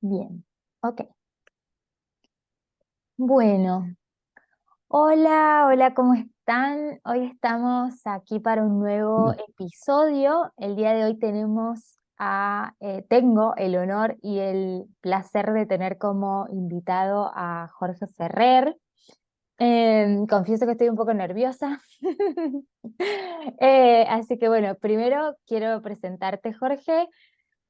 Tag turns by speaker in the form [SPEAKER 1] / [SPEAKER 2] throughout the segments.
[SPEAKER 1] Bien, ok. Bueno, hola, hola, ¿cómo están? Hoy estamos aquí para un nuevo episodio. El día de hoy tengo el honor y el placer de tener como invitado a Jorge Ferrer. Confieso que estoy un poco nerviosa. Así que bueno, primero quiero presentarte, Jorge.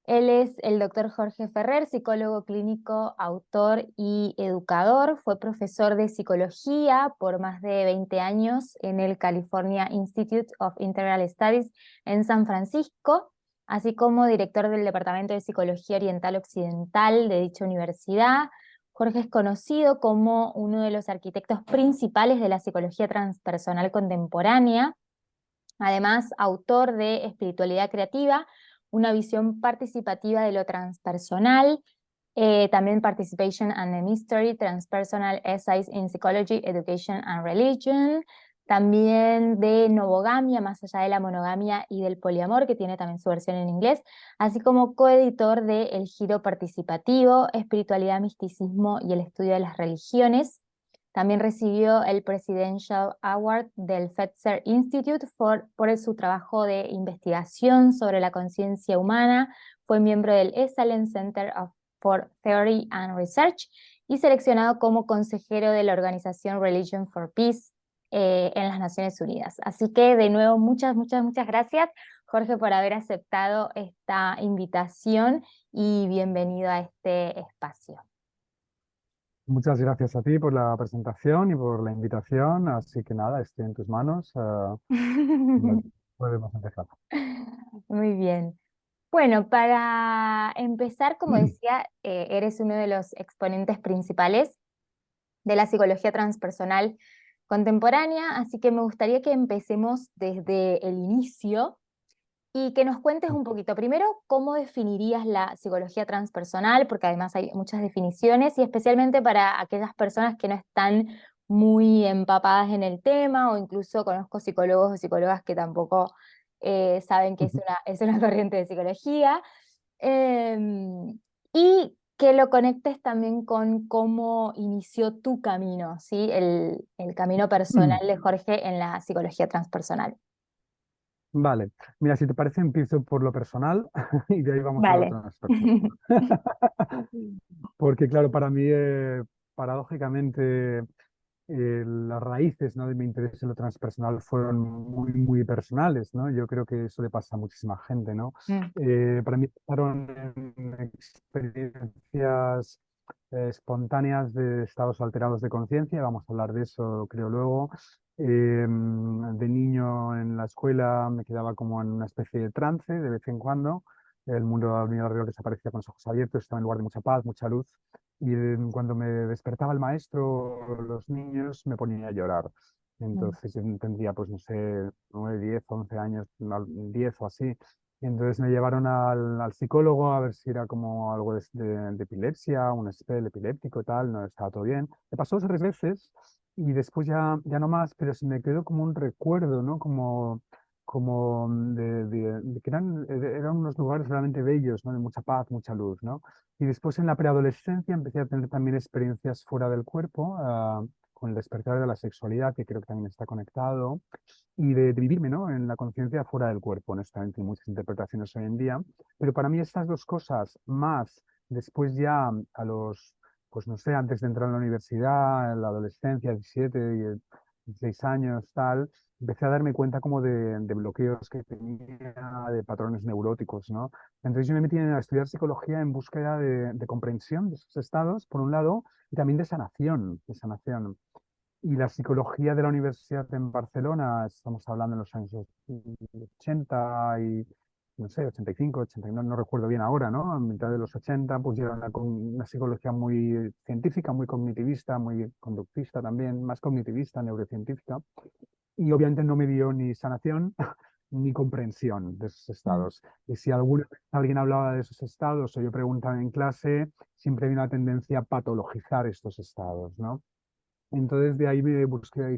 [SPEAKER 1] Él es el doctor Jorge Ferrer, psicólogo clínico, autor y educador. Fue profesor de psicología por más de 20 años en el California Institute of Integral Studies en San Francisco, así como director del Departamento de Psicología Oriental Occidental de dicha universidad. Jorge es conocido como uno de los arquitectos principales de la psicología transpersonal contemporánea. Además, autor de Espiritualidad Creativa, una visión participativa de lo transpersonal, también Participation and the Mystery, Transpersonal Essays in Psychology, Education and Religion, también de Novogamia, más allá de la monogamia y del poliamor, que tiene también su versión en inglés, así como coeditor de El Giro Participativo, Espiritualidad, Misticismo y el Estudio de las Religiones. También recibió el Presidential Award del Fetzer Institute por su trabajo de investigación sobre la conciencia humana. Fue miembro del Esalen for Theory and Research y seleccionado como consejero de la organización Religion for Peace en las Naciones Unidas. Así que de nuevo, muchas, muchas, muchas gracias, Jorge, por haber aceptado esta invitación y bienvenido a este espacio.
[SPEAKER 2] Muchas gracias a ti por la presentación y por la invitación. Así que nada, estoy en tus manos. Podemos empezar.
[SPEAKER 1] Muy bien. Bueno, para empezar, como decía, eres uno de los exponentes principales de la psicología transpersonal contemporánea, así que me gustaría que empecemos desde el inicio y que nos cuentes un poquito, primero, cómo definirías la psicología transpersonal, porque además hay muchas definiciones, y especialmente para aquellas personas que no están muy empapadas en el tema, o incluso conozco psicólogos o psicólogas que tampoco saben que es una corriente de psicología, y que lo conectes también con cómo inició tu camino, ¿sí? El camino personal de Jorge en la psicología transpersonal.
[SPEAKER 2] Vale, mira, si te parece, empiezo por lo personal y de ahí vamos a lo
[SPEAKER 1] Vale.
[SPEAKER 2] transpersonal. Porque claro, para mí, paradójicamente, las raíces, ¿no?, de mi interés en lo transpersonal fueron muy, muy personales, ¿no? Yo creo que eso le pasa a muchísima gente, ¿no?
[SPEAKER 1] Mm,
[SPEAKER 2] Para mí pasaron en experiencias espontáneas de estados alterados de conciencia, vamos a hablar de eso, creo, luego. De niño en la escuela me quedaba como en una especie de trance de vez en cuando. El mundo a mi alrededor desaparecía con los ojos abiertos, estaba en un lugar de mucha paz, mucha luz. Y cuando me despertaba el maestro, los niños, me ponían a llorar.
[SPEAKER 1] mm,
[SPEAKER 2] Entonces yo tendría, pues no sé, 9, 10, 11 años, 10 o así. Y entonces me llevaron al psicólogo a ver si era como algo de epilepsia, un spell epiléptico y tal, no estaba todo bien. Me pasó 2 o 3 veces y después ya no más, pero se me quedó como un recuerdo, ¿no? Como de que eran unos lugares realmente bellos, ¿no? De mucha paz, mucha luz, ¿no? Y después en la preadolescencia empecé a tener también experiencias fuera del cuerpo, con el despertar de la sexualidad, que creo que también está conectado, y de vivirme, ¿no?, en la conciencia fuera del cuerpo. Honestamente, hay muchas interpretaciones hoy en día, pero para mí estas dos cosas, más después ya a los, pues no sé, antes de entrar a la universidad, en la adolescencia, 17 y 16 años, tal, empecé a darme cuenta como de bloqueos que tenía, de patrones neuróticos, ¿no? Entonces yo me metí a estudiar psicología en búsqueda de comprensión de esos estados, por un lado, y también de sanación, de sanación. Y la psicología de la Universidad en Barcelona, estamos hablando en los años 80 y, no sé, 85, 89, no recuerdo bien ahora, ¿no? A mitad de los 80, pues ya era una psicología muy científica, muy cognitivista, muy conductista también, más cognitivista, neurocientífica. Y obviamente no me dio ni sanación ni comprensión de esos
[SPEAKER 1] mm,
[SPEAKER 2] estados. Y si alguna vez alguien hablaba de esos estados o yo preguntaba en clase, siempre había una tendencia a patologizar estos estados, ¿no? Entonces de ahí hice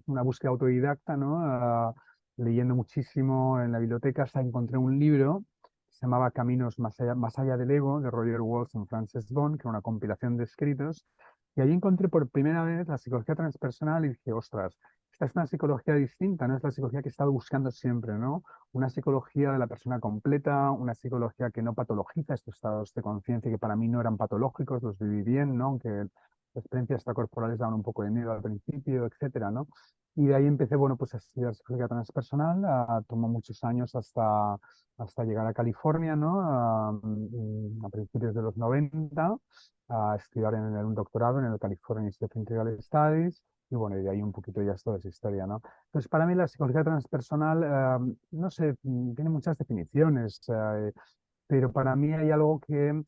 [SPEAKER 2] una búsqueda autodidacta, ¿no? Leyendo muchísimo en la biblioteca hasta encontré un libro que se llamaba Caminos más allá del ego, de Roger Walsh y Frances Bond, que era una compilación de escritos. Y ahí encontré por primera vez la psicología transpersonal y dije, ostras, esta es una psicología distinta, no es la psicología que he estado buscando siempre, ¿no? Una psicología de la persona completa, una psicología que no patologiza estos estados de conciencia que para mí no eran patológicos, los viví bien, ¿no? Aunque las experiencias extracorporales daban un poco de miedo al principio, etcétera, ¿no? Y de ahí empecé, bueno, pues a estudiar psicología transpersonal, tomó muchos años hasta llegar a California, ¿no? A principios de los 90 a estudiar un doctorado en el California Institute of Integral Studies, y bueno, y de ahí un poquito ya es toda esa historia, ¿no? Entonces, para mí la psicología transpersonal, no sé, tiene muchas definiciones, pero para mí hay algo que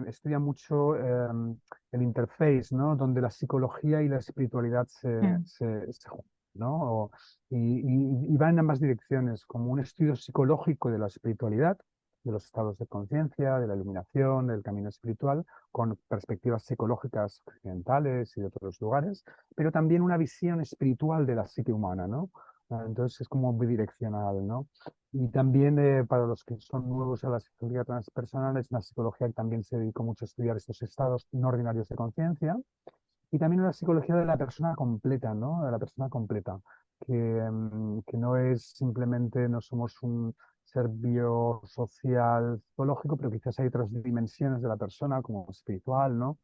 [SPEAKER 2] estudia mucho el interface, ¿no? Donde la psicología y la espiritualidad
[SPEAKER 1] Mm.
[SPEAKER 2] se juntan, ¿no? Y va en ambas direcciones, como un estudio psicológico de la espiritualidad, de los estados de conciencia, de la iluminación, del camino espiritual, con perspectivas psicológicas occidentales y de otros lugares, pero también una visión espiritual de la psique humana, ¿no? Entonces es como bidireccional, ¿no? Y también para los que son nuevos a la psicología transpersonal, es una psicología que también se dedicó mucho a estudiar estos estados no ordinarios de conciencia. Y también una psicología de la persona completa, ¿no? De la persona completa, que no es simplemente, no somos un ser biosocial, psicológico, pero quizás hay otras dimensiones de la persona, como espiritual, ¿no?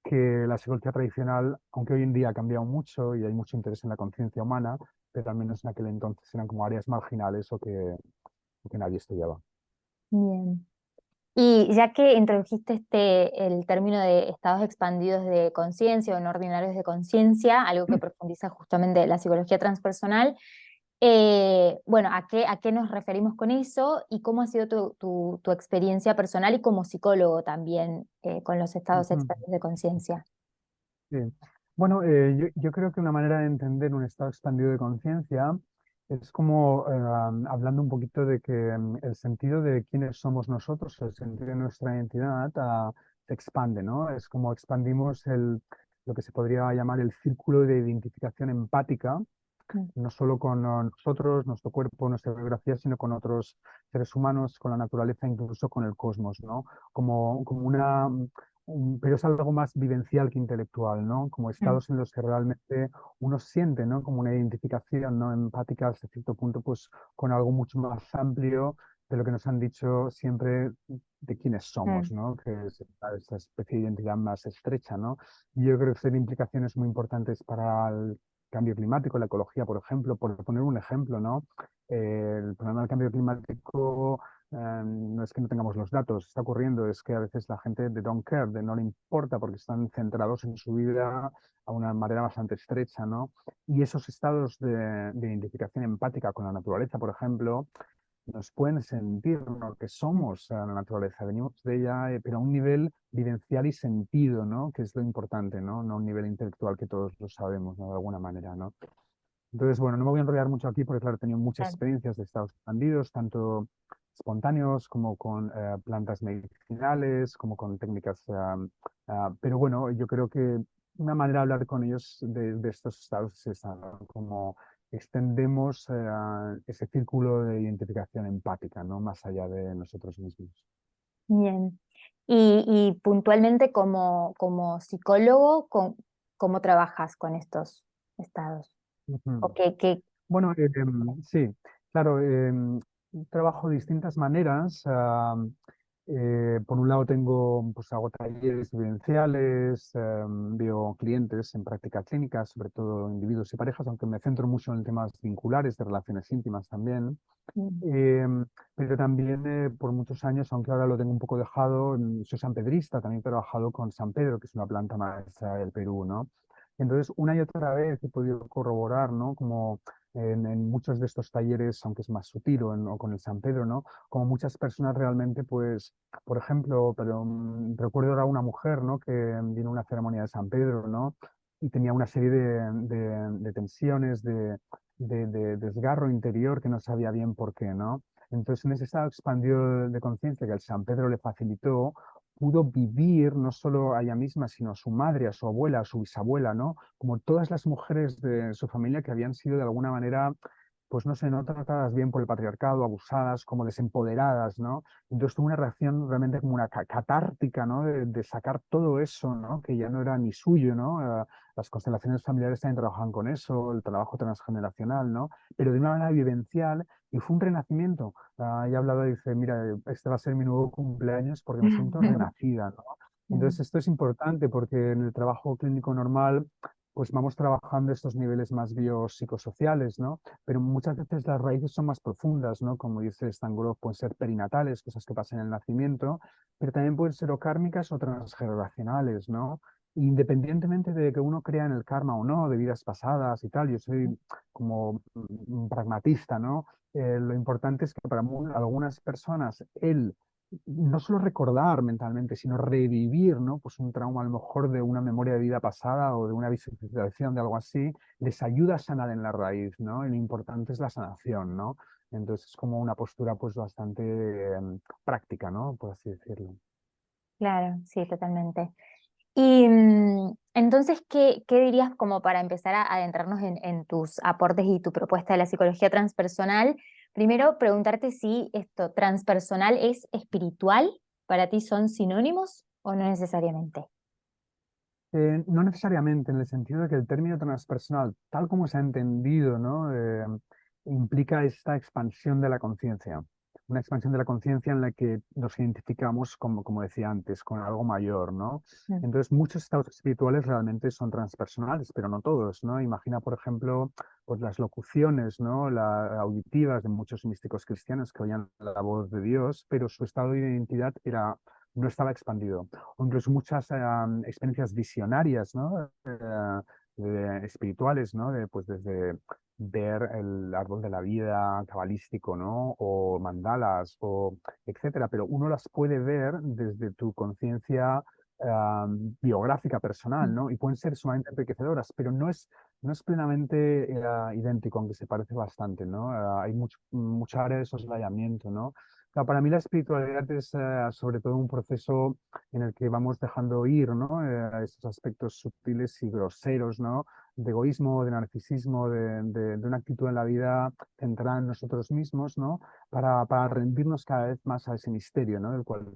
[SPEAKER 2] Que la psicología tradicional, aunque hoy en día ha cambiado mucho y hay mucho interés en la conciencia humana, pero al menos en aquel entonces eran como áreas marginales o que nadie estudiaba.
[SPEAKER 1] Bien. Y ya que introdujiste el término de estados expandidos de conciencia o no ordinarios de conciencia, algo que profundiza justamente la psicología transpersonal, bueno, a qué nos referimos con eso y cómo ha sido tu experiencia personal y como psicólogo también con los estados
[SPEAKER 2] Ujú.
[SPEAKER 1] expandidos de conciencia?
[SPEAKER 2] Sí. Bueno, yo creo que una manera de entender un estado expandido de conciencia es como hablando un poquito de que el sentido de quiénes somos nosotros, el sentido de nuestra identidad, se expande, ¿no? Es como expandimos lo que se podría llamar el círculo de identificación empática,
[SPEAKER 1] Mm.
[SPEAKER 2] no solo con nosotros, nuestro cuerpo, nuestra biografía, sino con otros seres humanos, con la naturaleza, incluso con el cosmos, ¿no? Como pero es algo más vivencial que intelectual, ¿no? Como
[SPEAKER 1] Mm.
[SPEAKER 2] estados en los que realmente uno siente, ¿no? Como una identificación, ¿no? Empática hasta cierto punto, pues con algo mucho más amplio de lo que nos han dicho siempre de quiénes somos,
[SPEAKER 1] Mm.
[SPEAKER 2] ¿no? Que es esta especie de identidad más estrecha, ¿no? Y yo creo que tiene implicaciones muy importantes para el cambio climático, la ecología, por ejemplo, por poner un ejemplo, ¿no? El problema del cambio climático no es que no tengamos los datos, está ocurriendo, es que a veces la gente de don't care, de no le importa, porque están centrados en su vida a una manera bastante estrecha, ¿no? Y esos estados de identificación empática con la naturaleza, por ejemplo, nos pueden sentir lo que somos a la naturaleza, venimos de ella, pero a un nivel vivencial y sentido, ¿no? Que es lo importante, ¿no? No a un nivel intelectual que todos lo sabemos, ¿no? De alguna manera, ¿no? Entonces, bueno, no me voy a enrollar mucho aquí porque, claro, he tenido muchas
[SPEAKER 1] Claro.
[SPEAKER 2] experiencias de estados expandidos, tanto espontáneos como con plantas medicinales, como con técnicas, pero bueno, yo creo que una manera de hablar con ellos de estos estados es esa, ¿no? Como extendemos ese círculo de identificación empática, ¿no? Más allá de nosotros mismos.
[SPEAKER 1] Bien. Y puntualmente como psicólogo, ¿cómo trabajas con estos estados?
[SPEAKER 2] Ujú.
[SPEAKER 1] ¿O qué?
[SPEAKER 2] Bueno, sí, claro, trabajo de distintas maneras. Por un lado pues hago talleres vivenciales, veo clientes en práctica clínica, sobre todo individuos y parejas, aunque me centro mucho en temas vinculares, de relaciones íntimas también.
[SPEAKER 1] Mm.
[SPEAKER 2] Em, pero también por muchos años, aunque ahora lo tengo un poco dejado, soy sanpedrista, también he trabajado con San Pedro, que es una planta maestra del Perú, ¿no? Entonces, una y otra vez he podido corroborar, ¿no? Como en muchos de estos talleres, aunque es más sutil o con el San Pedro, ¿no? Como muchas personas realmente, pues, por ejemplo, pero recuerdo ahora una mujer, ¿no? Que vino a una ceremonia de San Pedro, ¿no? Y tenía una serie de tensiones, de desgarro interior que no sabía bien por qué, ¿no? Entonces, en ese estado expandido de conciencia que el San Pedro le facilitó, pudo vivir no solo a ella misma, sino a su madre, a su abuela, a su bisabuela, ¿no? Como todas las mujeres de su familia que habían sido de alguna manera pues no sé, no tratadas bien por el patriarcado, abusadas, como desempoderadas, ¿no? Entonces tuvo una reacción realmente como una catártica, ¿no? De sacar todo eso, ¿no? Que ya no era ni suyo, ¿no? Las constelaciones familiares también trabajan con eso, el trabajo transgeneracional, ¿no? Pero de una manera vivencial y fue un renacimiento. Ya ha hablado, dice, mira, este va a ser mi nuevo cumpleaños porque me siento renacida, ¿no? Entonces esto es importante porque en el trabajo clínico normal pues vamos trabajando estos niveles más biopsicosociales, ¿no? Pero muchas veces las raíces son más profundas, ¿no? Como dice Stan Grof, pueden ser perinatales, cosas que pasan en el nacimiento, pero también pueden ser o kármicas o transgeneracionales, ¿no? Independientemente de que uno crea en el karma o no, de vidas pasadas y tal, yo soy como un pragmatista, ¿no? Lo importante es que para algunas personas el no solo recordar mentalmente, sino revivir, ¿no? Pues un trauma a lo mejor de una memoria de vida pasada o de una visualización de algo así, les ayuda a sanar en la raíz, ¿no? Y lo importante es la sanación, ¿no? Entonces es como una postura pues bastante práctica, ¿no? Por así decirlo.
[SPEAKER 1] Claro, sí, totalmente. Y entonces, ¿qué dirías como para empezar a adentrarnos en tus aportes y tu propuesta de la psicología transpersonal? Primero, preguntarte si esto transpersonal es espiritual, ¿para ti son sinónimos o no necesariamente?
[SPEAKER 2] No necesariamente en el sentido de que el término transpersonal, tal como se ha entendido, ¿no? Implica esta expansión de la conciencia, una expansión de la conciencia en la que nos identificamos, como decía antes, con algo mayor, ¿no?
[SPEAKER 1] Mm.
[SPEAKER 2] Entonces, muchos estados espirituales realmente son transpersonales, pero no todos, ¿no? Imagina, por ejemplo, pues las locuciones, ¿no? Auditivas de muchos místicos cristianos que oían la voz de Dios, pero su estado de identidad no estaba expandido o incluso muchas experiencias visionarias, ¿no? Espirituales, ¿no? Pues desde ver el árbol de la vida cabalístico, ¿no? O mandalas, o etcétera, pero uno las puede ver desde tu conciencia biográfica personal, ¿no? Y pueden ser sumamente enriquecedoras, pero no es plenamente idéntico, aunque se parece bastante, ¿no? Hay mucha área de soslayamiento, ¿no? Claro, para mí la espiritualidad es sobre todo un proceso en el que vamos dejando ir, ¿no? Esos aspectos sutiles y groseros, ¿no? De egoísmo, de narcisismo, de una actitud en la vida centrada en nosotros mismos, ¿no? Para rendirnos cada vez más a ese misterio, ¿no? Del cual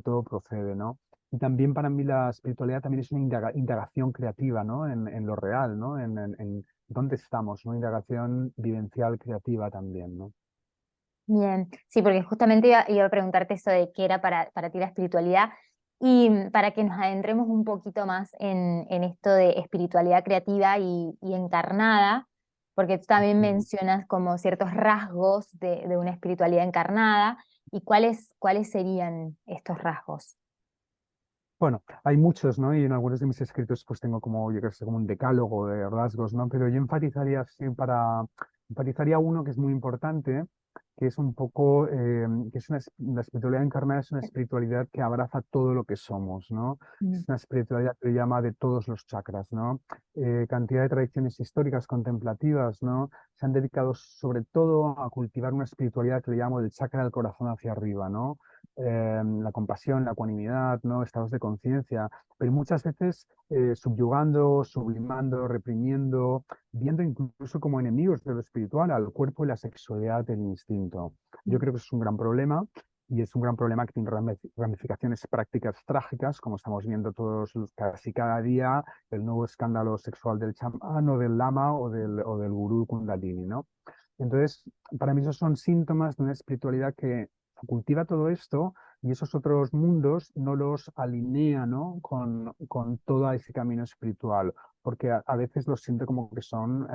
[SPEAKER 2] todo procede, ¿no? Y también para mí la espiritualidad también es una indagación creativa, ¿no? En lo real, ¿no? En dónde estamos, una indagación vivencial creativa también, ¿no?
[SPEAKER 1] Bien, sí, porque justamente iba a preguntarte eso de qué era para ti la espiritualidad y para que nos adentremos un poquito más en esto de espiritualidad creativa y encarnada, porque tú también
[SPEAKER 2] Mm.
[SPEAKER 1] mencionas como ciertos rasgos de una espiritualidad encarnada y cuáles serían estos rasgos.
[SPEAKER 2] Bueno, hay muchos, ¿no? Y en algunos de mis escritos pues tengo como, yo creo que sé, como un decálogo de rasgos, ¿no? Pero yo enfatizaría uno que es muy importante, que es un poco, que es la espiritualidad encarnada es una espiritualidad que abraza todo lo que somos, ¿no? Es
[SPEAKER 1] Mm.
[SPEAKER 2] una espiritualidad que llama de todos los chakras, ¿no? Cantidad de tradiciones históricas contemplativas, ¿no? Se han dedicado sobre todo a cultivar una espiritualidad que le llamo del chakra del corazón hacia arriba, ¿no? La compasión, la ecuanimidad, ¿no? Estados de conciencia, pero muchas veces subyugando, sublimando, reprimiendo, viendo incluso como enemigos de lo espiritual al cuerpo y la sexualidad del instinto. Yo creo que es un gran problema y es un gran problema que tiene ramificaciones prácticas trágicas, como estamos viendo casi cada día, el nuevo escándalo sexual del chamán o del lama o del gurú Kundalini, ¿no? Entonces, para mí esos son síntomas de una espiritualidad que cultiva todo esto y esos otros mundos no los alinea, ¿no? Con todo ese camino espiritual, porque a veces los siente como que son,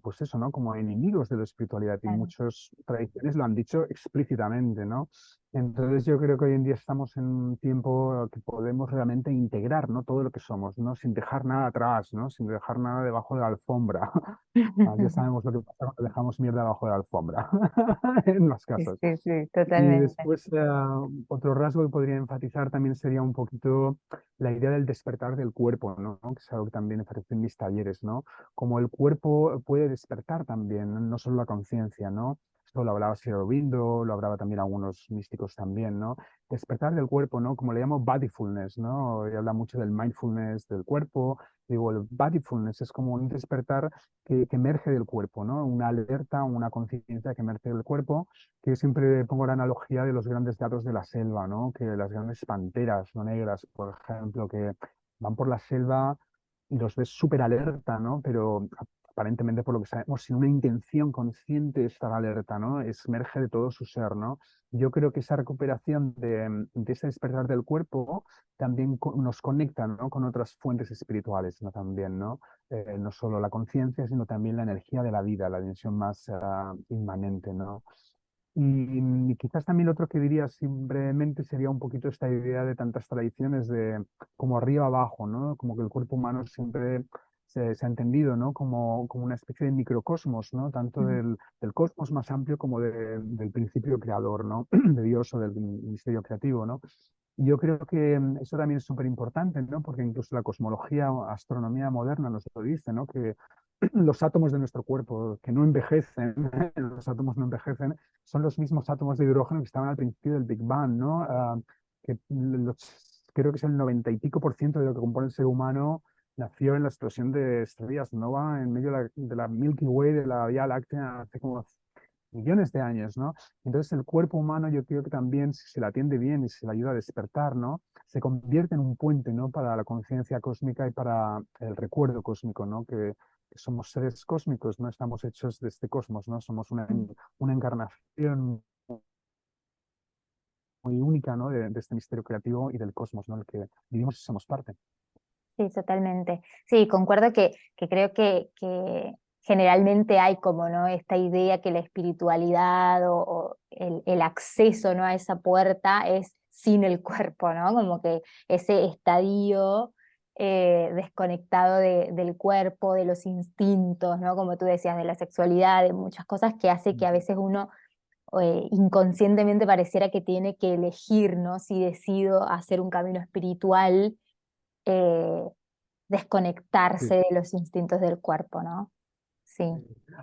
[SPEAKER 2] pues eso, ¿no? Como enemigos de la espiritualidad y
[SPEAKER 1] Claro.
[SPEAKER 2] muchas tradiciones lo han dicho explícitamente, ¿no? Entonces yo creo que hoy en día estamos en un tiempo que podemos realmente integrar, ¿no? Todo lo que somos, ¿no? Sin dejar nada atrás, ¿no? Sin dejar nada debajo de la alfombra. Ya sabemos lo que pasa cuando dejamos mierda debajo de la alfombra en las
[SPEAKER 1] Sí,
[SPEAKER 2] casas.
[SPEAKER 1] sí, sí,
[SPEAKER 2] Y
[SPEAKER 1] totalmente.
[SPEAKER 2] después, otro rasgo que podría enfatizar también sería un poquito la idea del despertar del cuerpo, ¿no? Que es algo que también enfatizó en mis talleres, ¿no? Como el cuerpo puede despertar también, no solo la conciencia, ¿no? lo hablaba Sri Aurobindo, lo hablaba también algunos místicos también, ¿no? Despertar del cuerpo, ¿no? Como le llamo bodyfulness, ¿no? Y habla mucho del mindfulness del cuerpo. Digo, el bodyfulness es como un despertar que emerge del cuerpo, ¿no? Una alerta, una conciencia que emerge del cuerpo, que yo siempre pongo la analogía de los grandes gatos de la selva, ¿no? Que las grandes panteras, no negras, por ejemplo, que van por la selva y los ves súper alerta, ¿no? Pero aparentemente, por lo que sabemos, sin una intención consciente de estar alerta, ¿no? Emerge de todo su ser, ¿no? Yo creo que esa recuperación de ese despertar del cuerpo también nos conecta, ¿no? Con otras fuentes espirituales, ¿no? También, ¿no? No solo la conciencia, sino también la energía de la vida, la dimensión más inmanente, ¿no? Y quizás también lo otro que diría así brevemente sería un poquito esta idea de tantas tradiciones de como arriba abajo, ¿no? Como que el cuerpo humano siempre se ha entendido, ¿no? Como una especie de microcosmos, ¿no? Tanto
[SPEAKER 1] Mm.
[SPEAKER 2] del cosmos más amplio como del principio creador, ¿no? De Dios o del misterio creativo, ¿no? Y yo creo que eso también es súper importante, ¿no? Porque incluso la cosmología o astronomía moderna nos lo dice, ¿no? Que los átomos de nuestro cuerpo, que no envejecen, los átomos no envejecen, son los mismos átomos de hidrógeno que estaban al principio del Big Bang, ¿no? Que creo que es el 90 y pico por ciento de lo que compone el ser humano nació en la explosión de estrellas nova en medio de la Milky Way, de la Vía Láctea, hace como millones de años, ¿no? Entonces el cuerpo humano yo creo que también, si se le atiende bien y se le ayuda a despertar, ¿no? Se convierte en un puente, ¿no? Para la conciencia cósmica y para el recuerdo cósmico, ¿no? Que somos seres cósmicos, no estamos hechos de este cosmos, ¿no? Somos
[SPEAKER 1] Mm.
[SPEAKER 2] una encarnación muy única, ¿no? De este misterio creativo y del cosmos, ¿no? El que vivimos y somos parte.
[SPEAKER 1] Sí, totalmente. Sí, concuerdo que creo que generalmente hay como, ¿no? Esta idea que la espiritualidad o el acceso, ¿no? A esa puerta es sin el cuerpo, ¿no? Como que ese estadio desconectado del cuerpo, de los instintos, ¿no? Como tú decías, de la sexualidad, de muchas cosas que hace que a veces uno inconscientemente pareciera que tiene que elegir, ¿no? Si decido hacer un camino espiritual, eh, desconectarse
[SPEAKER 2] Sí.
[SPEAKER 1] de los instintos del cuerpo, ¿no? Sí.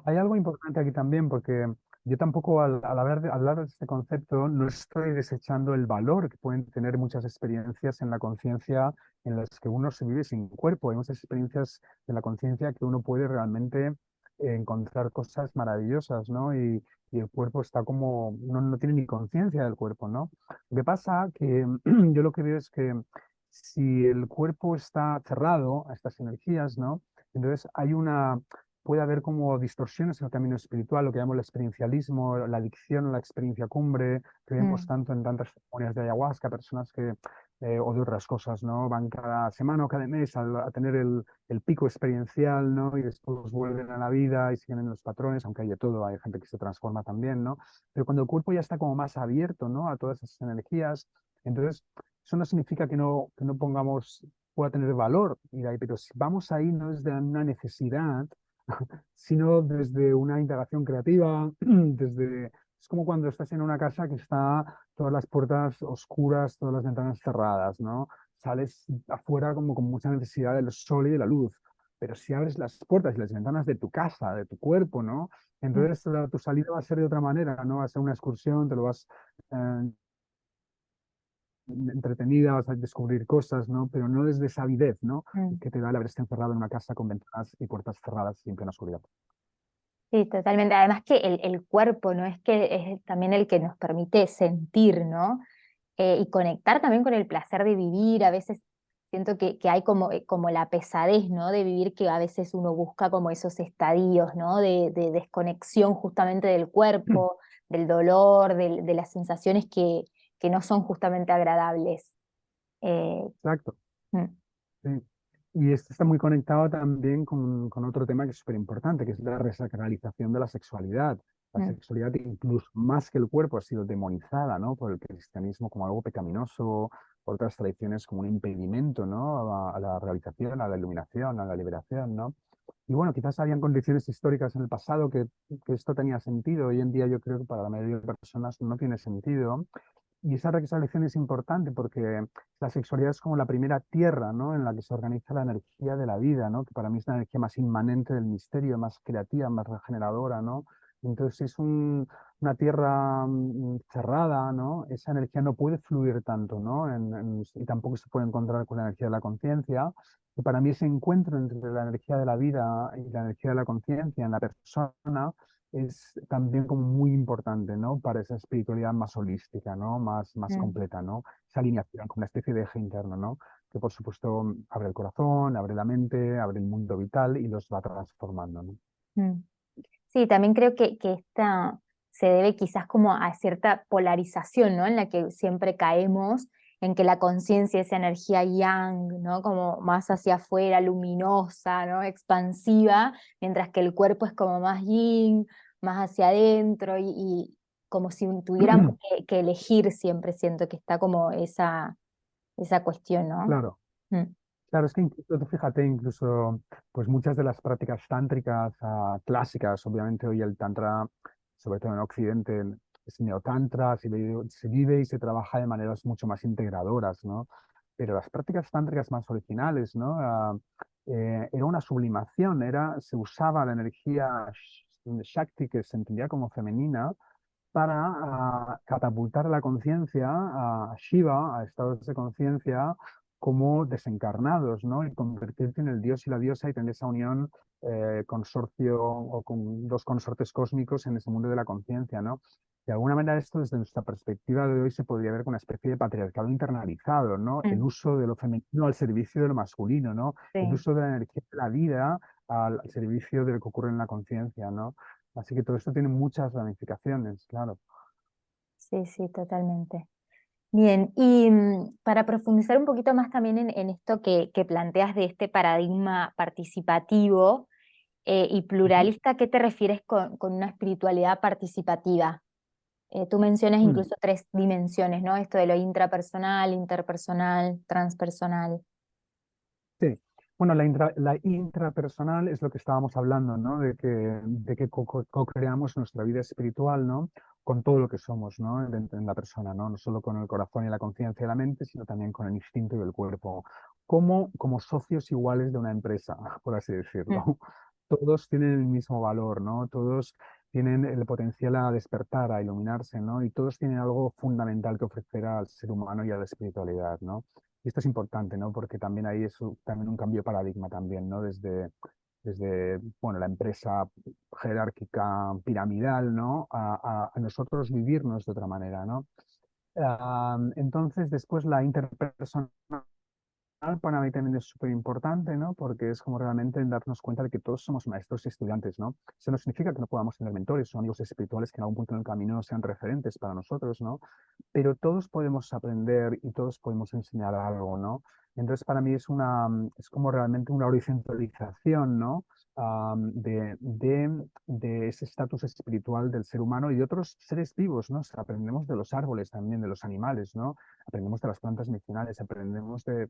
[SPEAKER 2] Hay algo importante aquí también, porque yo tampoco hablar de este concepto no estoy desechando el valor que pueden tener muchas experiencias en la conciencia en las que uno se vive sin cuerpo. Hay muchas experiencias de la conciencia que uno puede realmente encontrar cosas maravillosas, ¿no? Y el cuerpo está como, uno no tiene ni conciencia del cuerpo, ¿no? Lo que pasa que yo lo que veo es que si el cuerpo está cerrado a estas energías, ¿no? Entonces puede haber como distorsiones en el camino espiritual, lo que llamamos el experiencialismo, la adicción a la experiencia cumbre, que vemos
[SPEAKER 1] Mm.
[SPEAKER 2] tanto en tantas ceremonias de ayahuasca, personas que, o de otras cosas, ¿no? Van cada semana o cada mes a tener el pico experiencial, ¿no? Y después vuelven a la vida y siguen en los patrones, aunque hay de todo, hay gente que se transforma también, ¿no? Pero cuando el cuerpo ya está como más abierto, ¿no? A todas esas energías, entonces eso no significa que no pongamos, pueda tener valor ir ahí, pero si vamos ahí no es de una necesidad, sino desde una indagación creativa, es como cuando estás en una casa que está todas las puertas oscuras, todas las ventanas cerradas, ¿no? Sales afuera como con mucha necesidad del sol y de la luz, pero si abres las puertas y las ventanas de tu casa, de tu cuerpo, ¿no?
[SPEAKER 1] Mm.
[SPEAKER 2] Entonces tu salida va a ser de otra manera, ¿no? Va a ser una excursión, te lo vas eh, entretenida, vas a descubrir cosas, ¿no? Pero no desde esa avidez, ¿no?
[SPEAKER 1] Mm.
[SPEAKER 2] Que te da el haber encerrado en una casa con ventanas y puertas cerradas siempre en la oscuridad.
[SPEAKER 1] Sí, totalmente. Además que el cuerpo, ¿no? Es que es también el que nos permite sentir, ¿no? Y conectar también con el placer de vivir. A veces siento que hay como la pesadez, ¿no? De vivir, que a veces uno busca como esos estadios, ¿no? De desconexión justamente del cuerpo, del dolor, de las sensaciones que no son justamente agradables. Eh,
[SPEAKER 2] Exacto.
[SPEAKER 1] mm.
[SPEAKER 2] Sí. Y esto está muy conectado también con otro tema que es súper importante, que es la resacralización de la sexualidad. La
[SPEAKER 1] Mm.
[SPEAKER 2] sexualidad, incluso más que el cuerpo, ha sido demonizada, ¿no? Por el cristianismo como algo pecaminoso, por otras tradiciones como un impedimento, ¿no? A la realización, a la iluminación, a la liberación, ¿no? Y bueno, quizás habían condiciones históricas en el pasado que esto tenía sentido. Hoy en día yo creo que para la mayoría de personas no tiene sentido. Y esa reconciliación es importante porque la sexualidad es como la primera tierra, ¿no? En la que se organiza la energía de la vida, ¿no? Que para mí es la energía más inmanente del misterio, más creativa, más regeneradora, ¿no? Entonces, si es una tierra cerrada, ¿no? Esa energía no puede fluir tanto, ¿no? Y tampoco se puede encontrar con la energía de la conciencia. Y para mí ese encuentro entre la energía de la vida y la energía de la conciencia en la persona es también como muy importante, ¿no? Para esa espiritualidad más holística, ¿no? Más
[SPEAKER 1] Mm,
[SPEAKER 2] completa, ¿no? Esa alineación, como una especie de eje interno, ¿no? Que por supuesto abre el corazón, abre la mente, abre el mundo vital y los va transformando, ¿no?
[SPEAKER 1] mm. Sí, también creo que esta se debe quizás como a cierta polarización, ¿no? En la que siempre caemos, en que la conciencia es energía yang, ¿no? Como más hacia afuera, luminosa, ¿no? Expansiva, mientras que el cuerpo es como más yin, más hacia adentro y como si tuviéramos que elegir siempre, siento que está como esa cuestión, ¿no?
[SPEAKER 2] Claro.
[SPEAKER 1] Mm,
[SPEAKER 2] Claro, es que incluso, tú fíjate, incluso pues muchas de las prácticas tántricas clásicas, obviamente hoy el tantra, sobre todo en Occidente, es neotantra, se vive y se trabaja de maneras mucho más integradoras, ¿no? Pero las prácticas tántricas más originales, ¿no? Era una sublimación, se usaba la energía Shakti, que se entendía como femenina, para catapultar la conciencia a Shiva, a estados de conciencia como desencarnados, ¿no? Y convertirte en el dios y la diosa y tener esa unión consorcio o con dos consortes cósmicos en ese mundo de la conciencia, ¿no? De alguna manera esto desde nuestra perspectiva de hoy se podría ver como una especie de patriarcado internalizado, ¿no? El
[SPEAKER 1] mm,
[SPEAKER 2] uso de lo femenino al servicio de lo masculino, ¿no? El
[SPEAKER 1] sí.
[SPEAKER 2] uso de la energía de la vida al servicio de lo que ocurre en la conciencia, ¿no? Así que todo esto tiene muchas ramificaciones, claro.
[SPEAKER 1] Sí, sí, totalmente. Bien, y para profundizar un poquito más también en esto que planteas de este paradigma participativo y
[SPEAKER 2] Ujú.
[SPEAKER 1] pluralista, ¿qué te refieres con una espiritualidad participativa? Tú mencionas
[SPEAKER 2] Mm,
[SPEAKER 1] incluso tres dimensiones, ¿no? Esto de lo intrapersonal, interpersonal, transpersonal.
[SPEAKER 2] sí. Bueno, la intrapersonal es lo que estábamos hablando, ¿no? De que co-creamos nuestra vida espiritual, ¿no? Con todo lo que somos, ¿no? En la persona, ¿no? No solo con el corazón y la conciencia y la mente, sino también con el instinto y el cuerpo. Como socios iguales de una empresa, por así
[SPEAKER 1] Mm,
[SPEAKER 2] decirlo. Todos tienen el mismo valor, ¿no? Todos tienen el potencial a despertar, a iluminarse, ¿no? Y todos tienen algo fundamental que ofrecer al ser humano y a la espiritualidad, ¿no? Y esto es importante, ¿no? Porque también ahí es también un cambio de paradigma también, ¿no? Desde bueno, la empresa jerárquica piramidal, ¿no? A nosotros vivirnos de otra manera, ¿no? Entonces, después la interpersonal para mí también es súper importante, ¿no? Porque es como realmente darnos cuenta de que todos somos maestros y estudiantes, ¿no? Eso no significa que no podamos tener mentores o amigos espirituales que en algún punto en el camino sean referentes para nosotros, ¿no? Pero todos podemos aprender y todos podemos enseñar algo, ¿no? Entonces, para mí es como realmente una horizontalización, ¿no? De ese estatus espiritual del ser humano y de otros seres vivos, ¿no? O sea, aprendemos de los árboles también, de los animales, ¿no? Aprendemos de las plantas medicinales, aprendemos de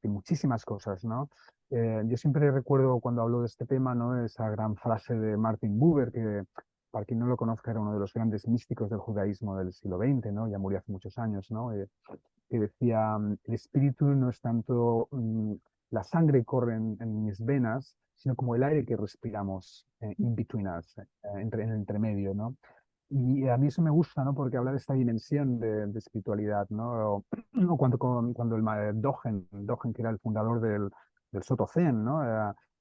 [SPEAKER 2] muchísimas cosas, ¿no? Yo siempre recuerdo cuando hablo de este tema, ¿no? Esa gran frase de Martin Buber, que para quien no lo conozca era uno de los grandes místicos del judaísmo del siglo XX, ¿no? Ya murió hace muchos años, ¿no? Que decía, el espíritu no es tanto la sangre que corre en mis venas, sino como el aire que respiramos in between us, en el entremedio, ¿no? Y a mí eso me gusta, ¿no? Porque habla de esta dimensión de espiritualidad, ¿no? O cuando Dogen, que era el fundador del Soto Zen, ¿no?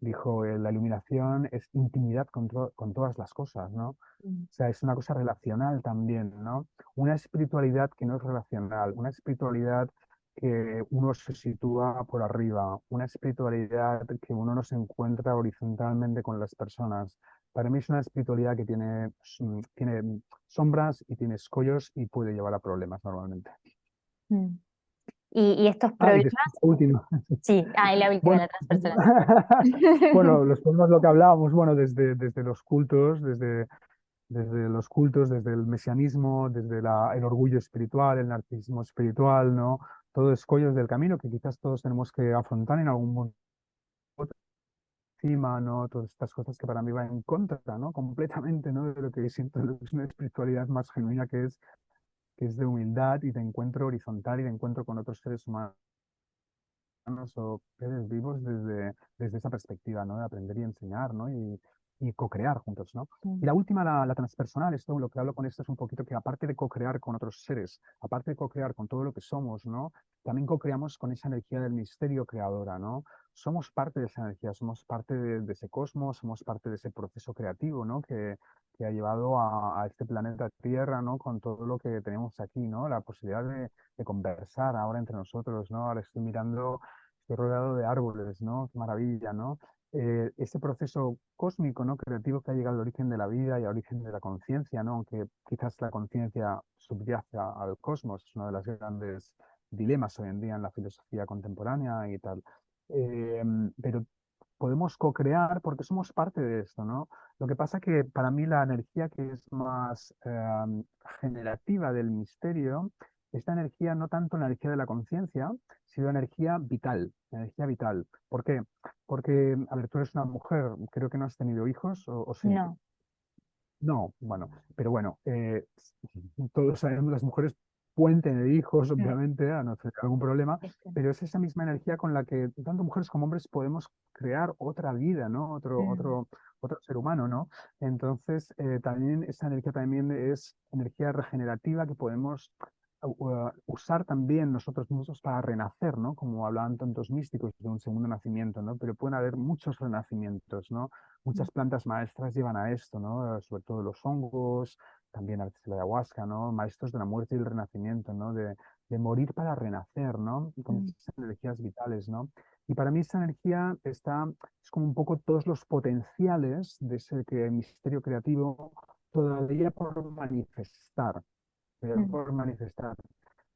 [SPEAKER 2] Dijo, la iluminación es intimidad con todas las cosas, ¿no? O
[SPEAKER 1] mm,
[SPEAKER 2] sea, es una cosa relacional también, ¿no? Una espiritualidad que no es relacional, una espiritualidad que uno se sitúa por arriba, una espiritualidad que uno no se encuentra horizontalmente con las personas. Para mí es una espiritualidad que tiene sombras y tiene escollos y puede llevar a problemas normalmente.
[SPEAKER 1] mm. Y estos
[SPEAKER 2] Ah, y
[SPEAKER 1] problemas,
[SPEAKER 2] después la última.
[SPEAKER 1] sí, y la última,
[SPEAKER 2] Bueno,
[SPEAKER 1] la transpersonal.
[SPEAKER 2] bueno, los problemas lo que hablábamos, bueno, desde los cultos, desde los cultos, desde el mesianismo, desde el orgullo espiritual, el narcisismo espiritual, ¿no? Todos escollos del camino que quizás todos tenemos que afrontar en algún momento encima, ¿no? Todas estas cosas que para mí van en contra, ¿no? Completamente, ¿no? De lo que siento es una espiritualidad más genuina que es de humildad y de encuentro horizontal y de encuentro con otros seres humanos o seres vivos desde esa perspectiva, ¿no? De aprender y enseñar, ¿no? y co-crear juntos, ¿no? Y
[SPEAKER 1] mm,
[SPEAKER 2] la última, la transpersonal, esto, lo que hablo con esto es un poquito que aparte de co-crear con otros seres, aparte de co-crear con todo lo que somos, ¿no? También co-creamos con esa energía del misterio creadora, ¿no? Somos parte de esa energía, somos parte de ese cosmos, somos parte de ese proceso creativo, ¿no? Que ha llevado a este planeta Tierra, ¿no? Con todo lo que tenemos aquí, ¿no? La posibilidad de conversar ahora entre nosotros, ¿no? Ahora estoy mirando, estoy rodeado de árboles, ¿no? Qué maravilla, ¿no? Ese proceso cósmico, ¿no? Creativo que ha llegado al origen de la vida y al origen de la conciencia, ¿no? Aunque quizás la conciencia subyace al cosmos, es uno de los grandes dilemas hoy en día en la filosofía contemporánea y tal. Eh, pero podemos co-crear porque somos parte de esto, ¿no? Lo que pasa que para mí la energía que es más generativa del misterio, esta energía no tanto la energía de la conciencia, sino la energía vital, la energía vital. ¿Por qué? Porque, a ver, tú eres una mujer, creo que no has tenido hijos, o sí.
[SPEAKER 1] no.
[SPEAKER 2] No, bueno, pero bueno, todos sabemos las mujeres pueden tener hijos,
[SPEAKER 1] Mm,
[SPEAKER 2] obviamente, a no ser algún problema,
[SPEAKER 1] este,
[SPEAKER 2] pero es esa misma energía con la que tanto mujeres como hombres podemos crear otra vida, ¿no?
[SPEAKER 1] mm,
[SPEAKER 2] Otro ser humano, ¿no? Entonces, también esa energía también es energía regenerativa que podemos usar también nosotros mismos para renacer, ¿no? Como hablaban tantos místicos de un segundo nacimiento, ¿no? Pero pueden haber muchos renacimientos, ¿no?
[SPEAKER 1] mm,
[SPEAKER 2] Muchas plantas maestras llevan a esto, ¿no? Sobre todo los hongos, también a veces la ayahuasca, ¿no? Maestros de la muerte y el renacimiento, ¿no? De morir para renacer, ¿no? Y con
[SPEAKER 1] mm,
[SPEAKER 2] esas energías vitales, ¿no? Y para mí esa energía es como un poco todos los potenciales de ese misterio creativo todavía por manifestar, todavía
[SPEAKER 1] mm,
[SPEAKER 2] por manifestar.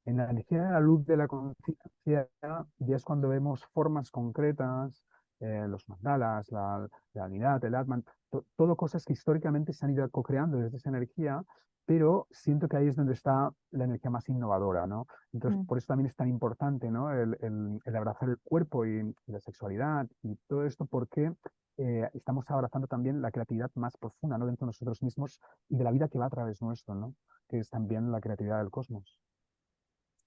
[SPEAKER 2] En la energía de la luz de la conciencia ya es cuando vemos formas concretas, los mandalas, la unidad, el Atman, todo cosas que históricamente se han ido co-creando desde esa energía, pero siento que ahí es donde está la energía más innovadora, ¿no? Entonces,
[SPEAKER 1] mm.
[SPEAKER 2] por eso también es tan importante, ¿no? El abrazar el cuerpo y la sexualidad y todo esto, porque estamos abrazando también la creatividad más profunda, ¿no? Dentro de nosotros mismos y de la vida que va a través nuestro, ¿no? Que es también la creatividad del cosmos.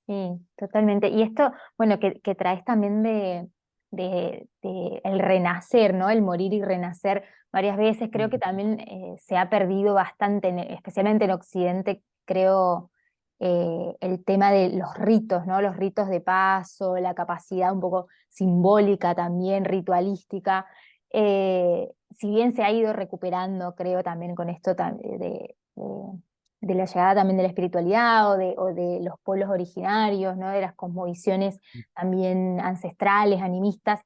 [SPEAKER 1] Sí, totalmente. Y esto, bueno, que traes también de el renacer, ¿no? El morir y renacer varias veces. Creo que
[SPEAKER 2] Mm.
[SPEAKER 1] también se ha perdido bastante, especialmente en Occidente, creo, el tema de los ritos, ¿no? Los ritos de paso, la capacidad un poco simbólica también, ritualística. Si bien se ha ido recuperando, creo, también con esto de la llegada también de la espiritualidad o de los pueblos originarios, ¿no? De las cosmovisiones también ancestrales, animistas,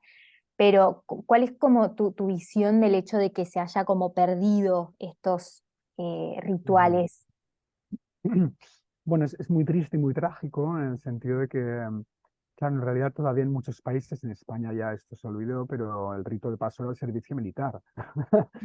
[SPEAKER 1] pero ¿cuál es como tu visión del hecho de que se haya como perdido estos
[SPEAKER 2] Ujú.
[SPEAKER 1] rituales?
[SPEAKER 2] Bueno, es muy triste y muy trágico en el sentido de que, claro, en realidad todavía en muchos países, en España ya esto se olvidó, pero el rito de paso era el servicio militar.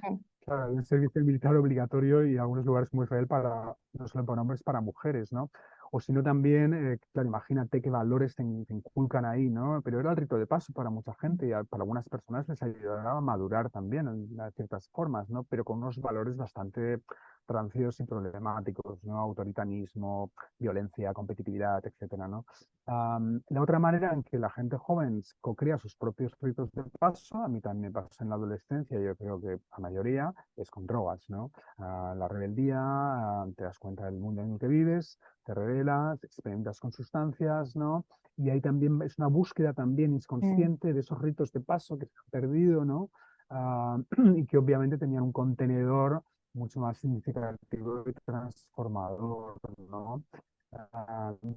[SPEAKER 1] Mm,
[SPEAKER 2] Claro, hay un servicio militar obligatorio y en algunos lugares como Israel para, no solo para hombres, para mujeres, ¿no? O si no también, claro, imagínate qué valores te inculcan ahí, ¿no? Pero era el rito de paso para mucha gente y para algunas personas les ayudaba a madurar también en ciertas formas, ¿no? Pero con unos valores bastante rancios y problemáticos, ¿no? Autoritarismo, violencia, competitividad, etcétera, ¿no? La otra manera en que la gente joven co-crea sus propios ritos de paso, a mí también me pasa en la adolescencia, yo creo que a mayoría, es con drogas, ¿no? La rebeldía, te das cuenta del mundo en el que vives, te rebelas, experimentas con sustancias, ¿no? Y ahí también es una búsqueda también
[SPEAKER 1] mm,
[SPEAKER 2] inconsciente de esos ritos de paso que se han perdido, ¿no? Y que obviamente tenían un contenedor mucho más significativo y transformador, ¿no?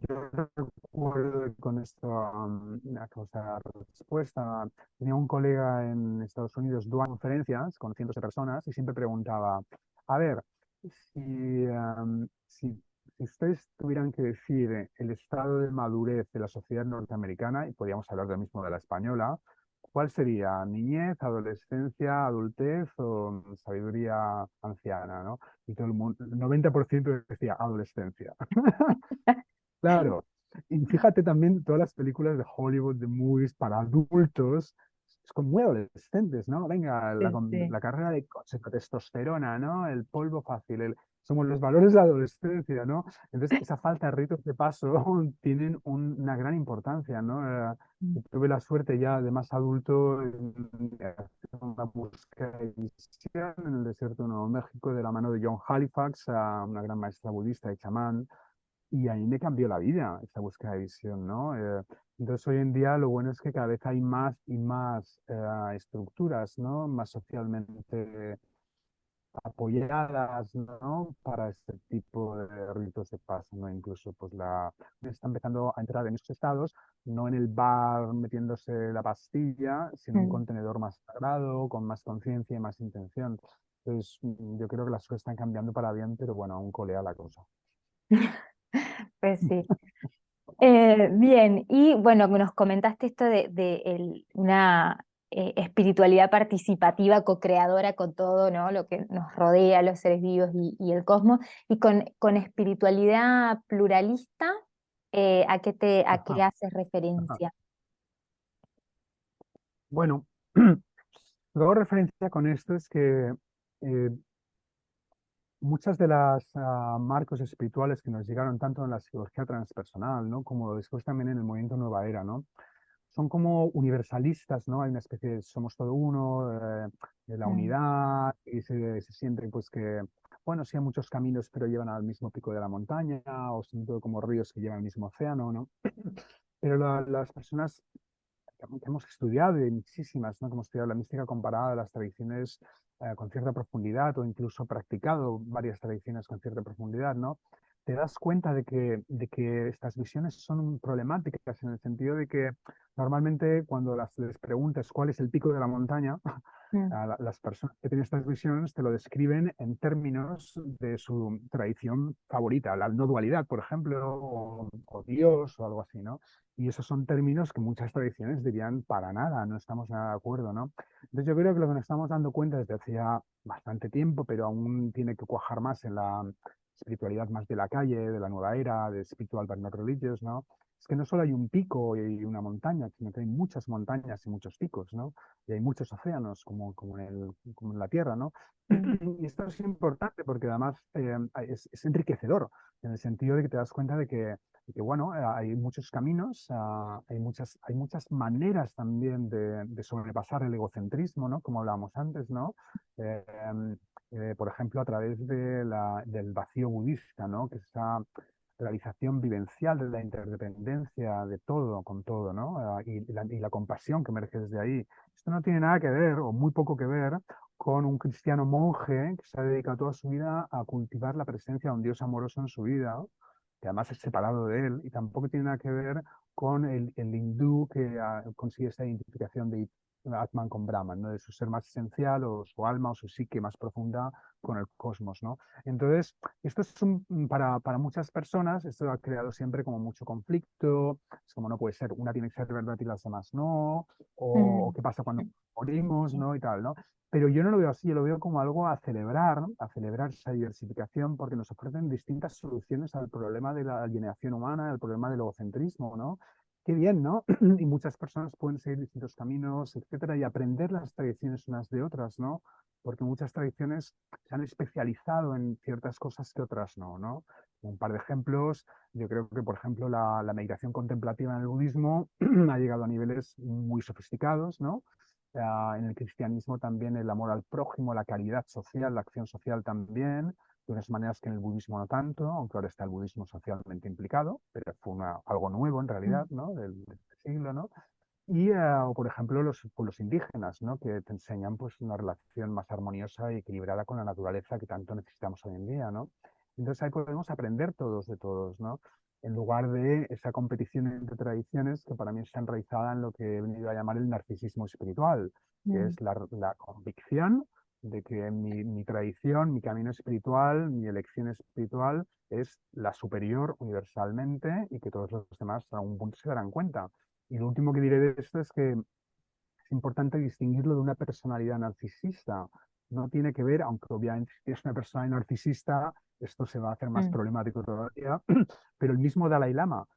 [SPEAKER 2] Yo recuerdo que con esta una cosa respuesta, tenía un colega en Estados Unidos, daba conferencias con cientos de personas y siempre preguntaba, a ver, si, si ustedes tuvieran que decir el estado de madurez de la sociedad norteamericana, y podríamos hablar lo mismo de la española, ¿cuál sería? ¿Niñez, adolescencia, adultez o sabiduría anciana, ¿no? Y todo el mundo, el 90% decía adolescencia. Claro. Y fíjate también todas las películas de Hollywood, de movies para adultos, es como muy adolescentes, ¿no? Venga,
[SPEAKER 1] Sí, sí.
[SPEAKER 2] la carrera de coche, la testosterona, ¿no? El polvo fácil, somos los valores de la adolescencia, ¿no? Entonces, esa falta de ritos de paso tienen una gran importancia, ¿no? Yo tuve la suerte ya de más adulto de hacer una búsqueda de misión en el desierto de Nuevo México de la mano de John Halifax, una gran maestra budista y chamán, y a mí me cambió la vida esta búsqueda de visión, ¿no? Entonces hoy en día lo bueno es que cada vez hay más y más estructuras, ¿no? Más socialmente apoyadas, ¿no? Para este tipo de ritos de paz, ¿no? Incluso pues la está empezando a entrar en esos estados, no en el bar metiéndose la pastilla, sino un
[SPEAKER 1] Mm.
[SPEAKER 2] contenedor más sagrado, con más conciencia y más intención. Entonces, yo creo que las cosas están cambiando para bien, pero bueno, aún colea la cosa.
[SPEAKER 1] Pues sí. Bien, y bueno, nos comentaste esto de una espiritualidad participativa, co-creadora con todo, ¿no? Lo que nos rodea, los seres vivos y el cosmos, y con espiritualidad pluralista, a qué
[SPEAKER 2] Ajá,
[SPEAKER 1] haces
[SPEAKER 2] ajá.
[SPEAKER 1] referencia?
[SPEAKER 2] Bueno, lo que hago referencia con esto es que eh, muchas de las marcos espirituales que nos llegaron tanto en la psicología transpersonal, ¿no? Como después también en el movimiento Nueva Era, ¿no? Son como universalistas, ¿no? Hay una especie de somos todo uno, de la
[SPEAKER 1] Mm,
[SPEAKER 2] unidad, y se siente pues que, bueno, sí hay muchos caminos, pero llevan al mismo pico de la montaña, o son todo como ríos que llevan al mismo océano, ¿no? Pero las personas que hemos estudiado, y muchísimas, ¿no? Que hemos estudiado la mística comparada de las tradiciones con cierta profundidad o incluso practicado varias tradiciones con cierta profundidad, ¿no? Te das cuenta de que estas visiones son problemáticas en el sentido de que normalmente cuando les preguntas cuál es el pico de la montaña,
[SPEAKER 1] mm,
[SPEAKER 2] las personas que tienen estas visiones te lo describen en términos de su tradición favorita, la no dualidad, por ejemplo, o Dios o algo así, ¿no? Y esos son términos que muchas tradiciones dirían para nada, no estamos nada de acuerdo, ¿no? Entonces yo creo que lo que nos estamos dando cuenta desde hace ya bastante tiempo, pero aún tiene que cuajar más en la espiritualidad más de la calle, de la nueva era, de spiritual but not religious, ¿no? Es que no solo hay un pico y una montaña, sino que hay muchas montañas y muchos picos, ¿no? Y hay muchos océanos, como en la Tierra, ¿no?
[SPEAKER 1] mm,
[SPEAKER 2] Y esto es importante porque además es enriquecedor, en el sentido de que te das cuenta de que bueno, hay muchos caminos, hay muchas maneras también de sobrepasar el egocentrismo, ¿no? Como hablábamos antes, ¿no? Eh, por ejemplo, a través del vacío budista, ¿no? Que es esa realización vivencial de la interdependencia de todo con todo, ¿no? Y la compasión que emerge desde ahí. Esto no tiene nada que ver, o muy poco que ver, con un cristiano monje que se ha dedicado toda su vida a cultivar la presencia de un Dios amoroso en su vida, que además es separado de él, y tampoco tiene nada que ver con el hindú que consigue esta identificación de Atman con Brahman, ¿no? De su ser más esencial o su alma o su psique más profunda con el cosmos, ¿no? Entonces, esto es para muchas personas, esto ha creado siempre como mucho conflicto, es como no puede ser, una tiene que ser verdad y las demás no, o
[SPEAKER 1] mm,
[SPEAKER 2] qué pasa cuando morimos, ¿no? Y tal, ¿no? Pero yo no lo veo así, yo lo veo como algo a celebrar, ¿no? A celebrar esa diversificación porque nos ofrecen distintas soluciones al problema de la alienación humana, al problema del egocentrismo, ¿no? Qué bien, ¿no? Y muchas personas pueden seguir distintos caminos, etcétera, y aprender las tradiciones unas de otras, ¿no? Porque muchas tradiciones se han especializado en ciertas cosas que otras no, ¿no? Un par de ejemplos, yo creo que, por ejemplo, la meditación contemplativa en el budismo ha llegado a niveles muy sofisticados, ¿no? En el cristianismo también el amor al prójimo, la caridad social, la acción social también, de unas maneras que en el budismo no tanto, aunque ahora está el budismo socialmente implicado, pero fue algo nuevo en realidad,
[SPEAKER 1] mm,
[SPEAKER 2] ¿no? Del siglo, ¿no? O por ejemplo, los pueblos indígenas, ¿no? Que te enseñan pues una relación más armoniosa y equilibrada con la naturaleza que tanto necesitamos hoy en día, ¿no? Entonces ahí podemos aprender todos de todos, ¿no? En lugar de esa competición entre tradiciones que para mí está enraizada en lo que he venido a llamar el narcisismo espiritual, que
[SPEAKER 1] mm,
[SPEAKER 2] es la convicción de que mi tradición, mi camino espiritual, mi elección espiritual es la superior universalmente y que todos los demás a algún punto se darán cuenta. Y lo último que diré de esto es que es importante distinguirlo de una personalidad narcisista. No tiene que ver, aunque obviamente si es una persona narcisista, esto se va a hacer más
[SPEAKER 1] mm,
[SPEAKER 2] problemático todavía, pero el mismo Dalai Lama,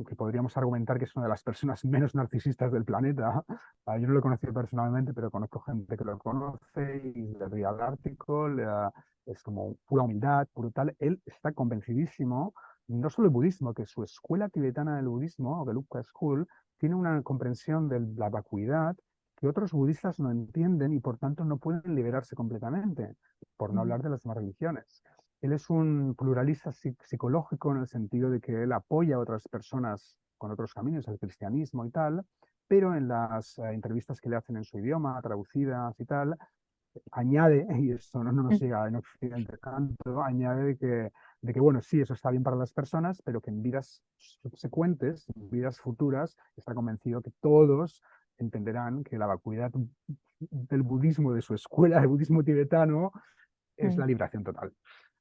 [SPEAKER 2] que podríamos argumentar que es una de las personas menos narcisistas del planeta. Yo no lo he conocido personalmente, pero conozco gente que lo conoce y le doy al artículo. Es como pura humildad, puro tal. Él está convencidísimo, no solo el budismo, que su escuela tibetana del budismo, o Gelugpa School, tiene una comprensión de la vacuidad que otros budistas no entienden y por tanto no pueden liberarse completamente, por no hablar de las demás religiones. Él es un pluralista psicológico en el sentido de que él apoya a otras personas con otros caminos, el cristianismo y tal, pero en las entrevistas que le hacen en su idioma, traducidas y tal, añade, y esto no nos llega en Occidente tanto, añade de que, bueno, sí, eso está bien para las personas, pero que en vidas subsecuentes, en vidas futuras, está convencido que todos entenderán que la vacuidad del budismo, de su escuela, el budismo tibetano, es
[SPEAKER 1] Mm.
[SPEAKER 2] la liberación total.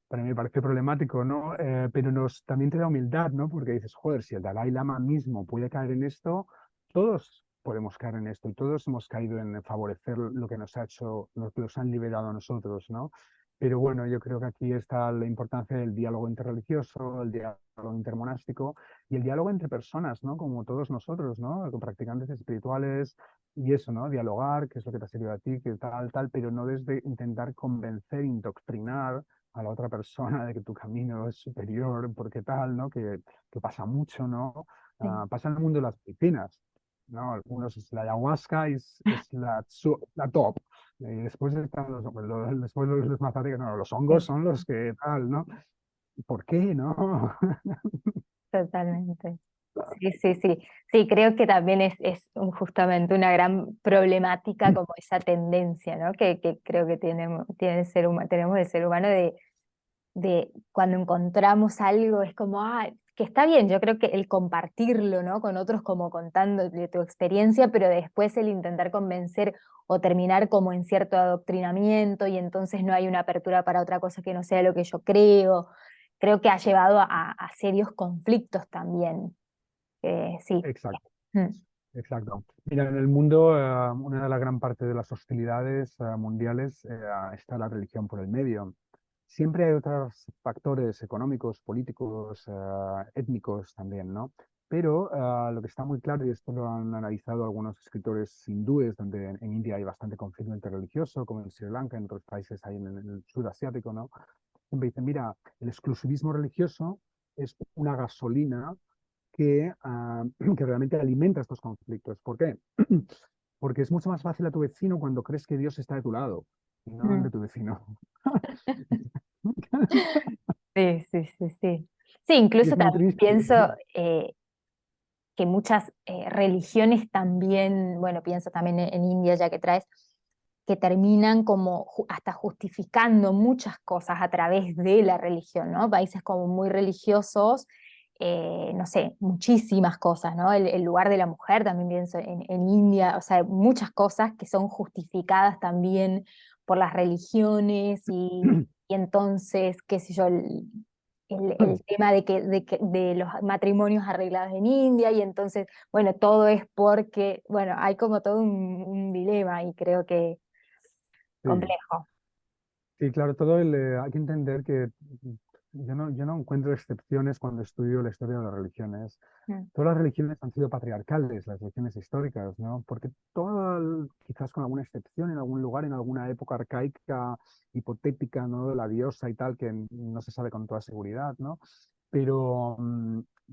[SPEAKER 2] Para mí me parece problemático, ¿no? Pero también te da humildad, ¿no? Porque dices, joder, si el Dalai Lama mismo puede caer en esto, todos podemos caer en esto y todos hemos caído en favorecer lo que nos ha hecho, lo que nos han liberado a nosotros, ¿no? Pero bueno, yo creo que aquí está la importancia del diálogo interreligioso, el diálogo intermonástico y el diálogo entre personas, ¿no? Como todos nosotros, ¿no? Con practicantes espirituales y eso, ¿no? Dialogar, qué es lo que te ha servido a ti, qué tal, tal, pero no desde intentar convencer, indoctrinar a la otra persona de que tu camino es superior, porque tal, ¿no? Que pasa mucho, ¿no?
[SPEAKER 1] Sí.
[SPEAKER 2] Pasa en el mundo de las medicinas, ¿no? Algunos es la ayahuasca es la top. Y después están después los mazatecas, no, los hongos
[SPEAKER 1] Sí,
[SPEAKER 2] son los que tal, ¿no? ¿Por qué, no?
[SPEAKER 1] totalmente. Sí, sí, sí. Sí, creo que también justamente una gran problemática como esa tendencia, ¿no? Que creo que tiene el ser tenemos el ser humano de cuando encontramos algo, es como, que está bien, yo creo que el compartirlo, ¿no? Con otros, como contando de tu experiencia, pero después el intentar convencer o terminar como en cierto adoctrinamiento y entonces no hay una apertura para otra cosa que no sea lo que yo creo que ha llevado a serios conflictos también. Sí.
[SPEAKER 2] Exacto.
[SPEAKER 1] Mm.
[SPEAKER 2] Exacto. Mira, en el mundo, una de las gran parte de las hostilidades mundiales está la religión por el medio. Siempre hay otros factores económicos, políticos, étnicos también, ¿no? Pero lo que está muy claro, y esto lo han analizado algunos escritores hindúes, donde en India hay bastante conflicto interreligioso, como en Sri Lanka, en otros países ahí en el sudasiático, ¿no? Siempre dicen, mira, el exclusivismo religioso es una gasolina que realmente alimenta estos conflictos. ¿Por qué? Porque es mucho más fácil a tu vecino cuando crees que Dios está de tu lado y no
[SPEAKER 1] Mm.
[SPEAKER 2] de tu vecino.
[SPEAKER 1] Sí, sí, sí, sí. Sí,
[SPEAKER 2] Y
[SPEAKER 1] incluso
[SPEAKER 2] es muy
[SPEAKER 1] también
[SPEAKER 2] triste.
[SPEAKER 1] pienso que muchas religiones también, bueno, pienso también en India, ya que traes, que terminan como hasta justificando muchas cosas a través de la religión, ¿no? Países como muy religiosos, no sé, muchísimas cosas, ¿no? El lugar de la mujer, también pienso en India, o sea, muchas cosas que son justificadas también por las religiones y entonces, qué sé yo, el tema de los matrimonios arreglados en India y entonces, bueno, todo es porque, bueno, hay como todo un dilema y creo que
[SPEAKER 2] Sí,
[SPEAKER 1] complejo.
[SPEAKER 2] sí, claro, hay que entender que yo no encuentro excepciones cuando estudio la historia de las religiones.
[SPEAKER 1] Mm.
[SPEAKER 2] Todas las religiones han sido patriarcales, las religiones históricas, ¿no? Porque quizás con alguna excepción, en algún lugar, en alguna época arcaica, hipotética, ¿no? La diosa y tal, que no se sabe con toda seguridad, ¿no? Pero,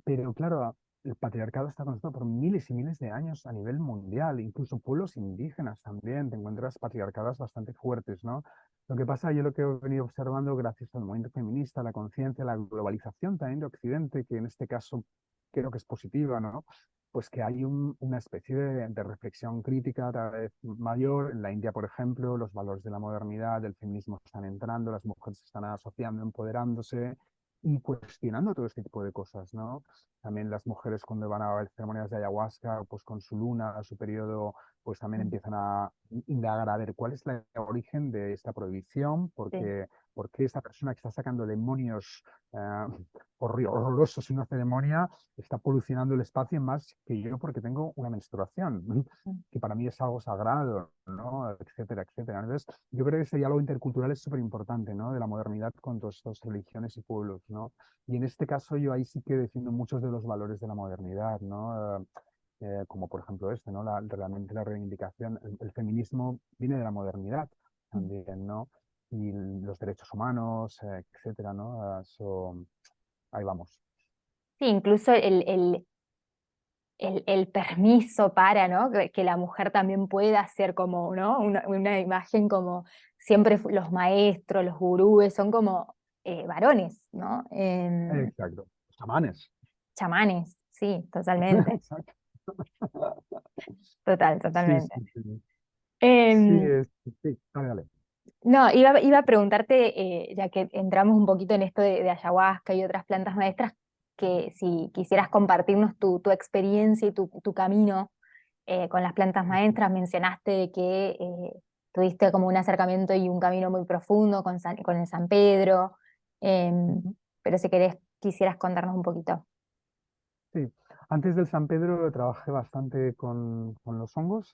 [SPEAKER 2] pero claro, el patriarcado está conocido por miles y miles de años a nivel mundial, incluso pueblos indígenas también, te encuentras patriarcadas bastante fuertes, ¿no? Lo que pasa, yo lo que he venido observando gracias al movimiento feminista, la conciencia, la globalización también de Occidente, que en este caso creo que es positiva, ¿no? Pues que hay una especie de reflexión crítica cada vez mayor. En la India, por ejemplo, los valores de la modernidad, del feminismo están entrando, las mujeres se están asociando, empoderándose y cuestionando todo este tipo de cosas, ¿no? También las mujeres cuando van a ceremonias de ayahuasca, pues con su luna, su periodo, pues también
[SPEAKER 1] Mm.
[SPEAKER 2] empiezan a indagar a ver cuál es el origen de esta prohibición,
[SPEAKER 1] Sí.
[SPEAKER 2] ¿por qué esta persona que está sacando demonios horrorosos en una ceremonia está polucionando el espacio más que yo porque tengo una menstruación, que para mí es algo sagrado, ¿no? Etcétera, etcétera. Entonces, yo creo que ese diálogo intercultural es súper importante, ¿no? De la modernidad con todas estas religiones y pueblos, ¿no? Y en este caso yo ahí sí que defiendo muchos de los valores de la modernidad, ¿no? Como por ejemplo este, ¿no? Realmente la reivindicación, el feminismo viene de la modernidad también, ¿no? Y los derechos humanos, etcétera, ¿no? Ahí vamos.
[SPEAKER 1] Sí, incluso el permiso para, ¿no? Que la mujer también pueda ser como, ¿no? Una imagen como siempre los maestros, los gurúes, son como varones, ¿no?
[SPEAKER 2] Exacto. Los chamanes.
[SPEAKER 1] Chamanes, sí, totalmente,
[SPEAKER 2] Exacto. Sí,
[SPEAKER 1] totalmente.
[SPEAKER 2] sí, sí. Sí,
[SPEAKER 1] Em,
[SPEAKER 2] sí, dale, dale.
[SPEAKER 1] no, iba a preguntarte, ya que entramos un poquito en esto de ayahuasca y otras plantas maestras, que si quisieras compartirnos tu experiencia y tu camino con las plantas maestras. Mencionaste que tuviste como un acercamiento y un camino muy profundo con el San Pedro, em,
[SPEAKER 2] Ujú.
[SPEAKER 1] pero si querés, quisieras contarnos un poquito.
[SPEAKER 2] Sí, antes del San Pedro trabajé bastante con los hongos,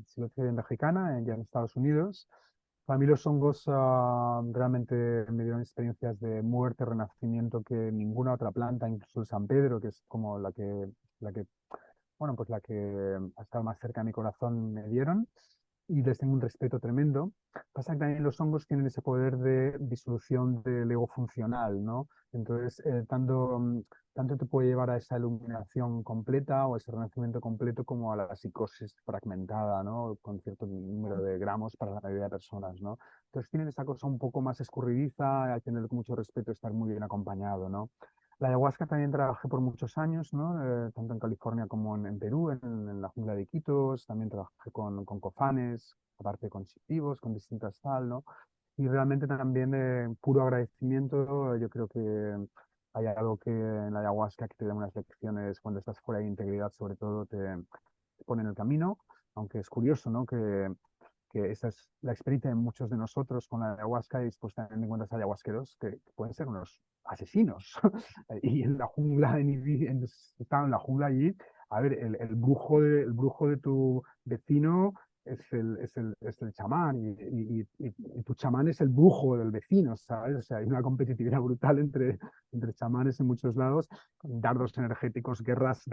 [SPEAKER 2] psilocibina mexicana, ya en Estados Unidos. Para mí los hongos realmente me dieron experiencias de muerte, renacimiento que ninguna otra planta, incluso el San Pedro, que es como la que bueno, pues la que ha estado más cerca de mi corazón me dieron y les tengo un respeto tremendo. Pasa que también los hongos tienen ese poder de disolución del ego funcional, ¿no? Entonces, tanto te puede llevar a esa iluminación completa o ese renacimiento completo como a la psicosis fragmentada, ¿no? Con cierto número de gramos para la mayoría de personas, ¿no? Entonces tienen esa cosa un poco más escurridiza, hay que tener mucho respeto, estar muy bien acompañado, ¿no? La ayahuasca también trabajé por muchos años, ¿no? Tanto en California como en Perú, en la jungla de Iquitos. También trabajé con cofanes, aparte con chitivos, con distintas tal, ¿no? Y realmente también puro agradecimiento. Yo creo que hay algo que en la ayahuasca que te da unas lecciones cuando estás fuera de integridad, sobre todo, te pone en el camino. Aunque es curioso, ¿no? Que esa es la experiencia de muchos de nosotros con la ayahuasca y después también encuentras ayahuasqueros que pueden ser unos asesinos. Y en la jungla, estaba en la jungla allí, a ver, el brujo de tu vecino es el chamán y tu chamán es el brujo del vecino, ¿sabes? O sea, hay una competitividad brutal entre chamanes en muchos lados, dardos energéticos, guerras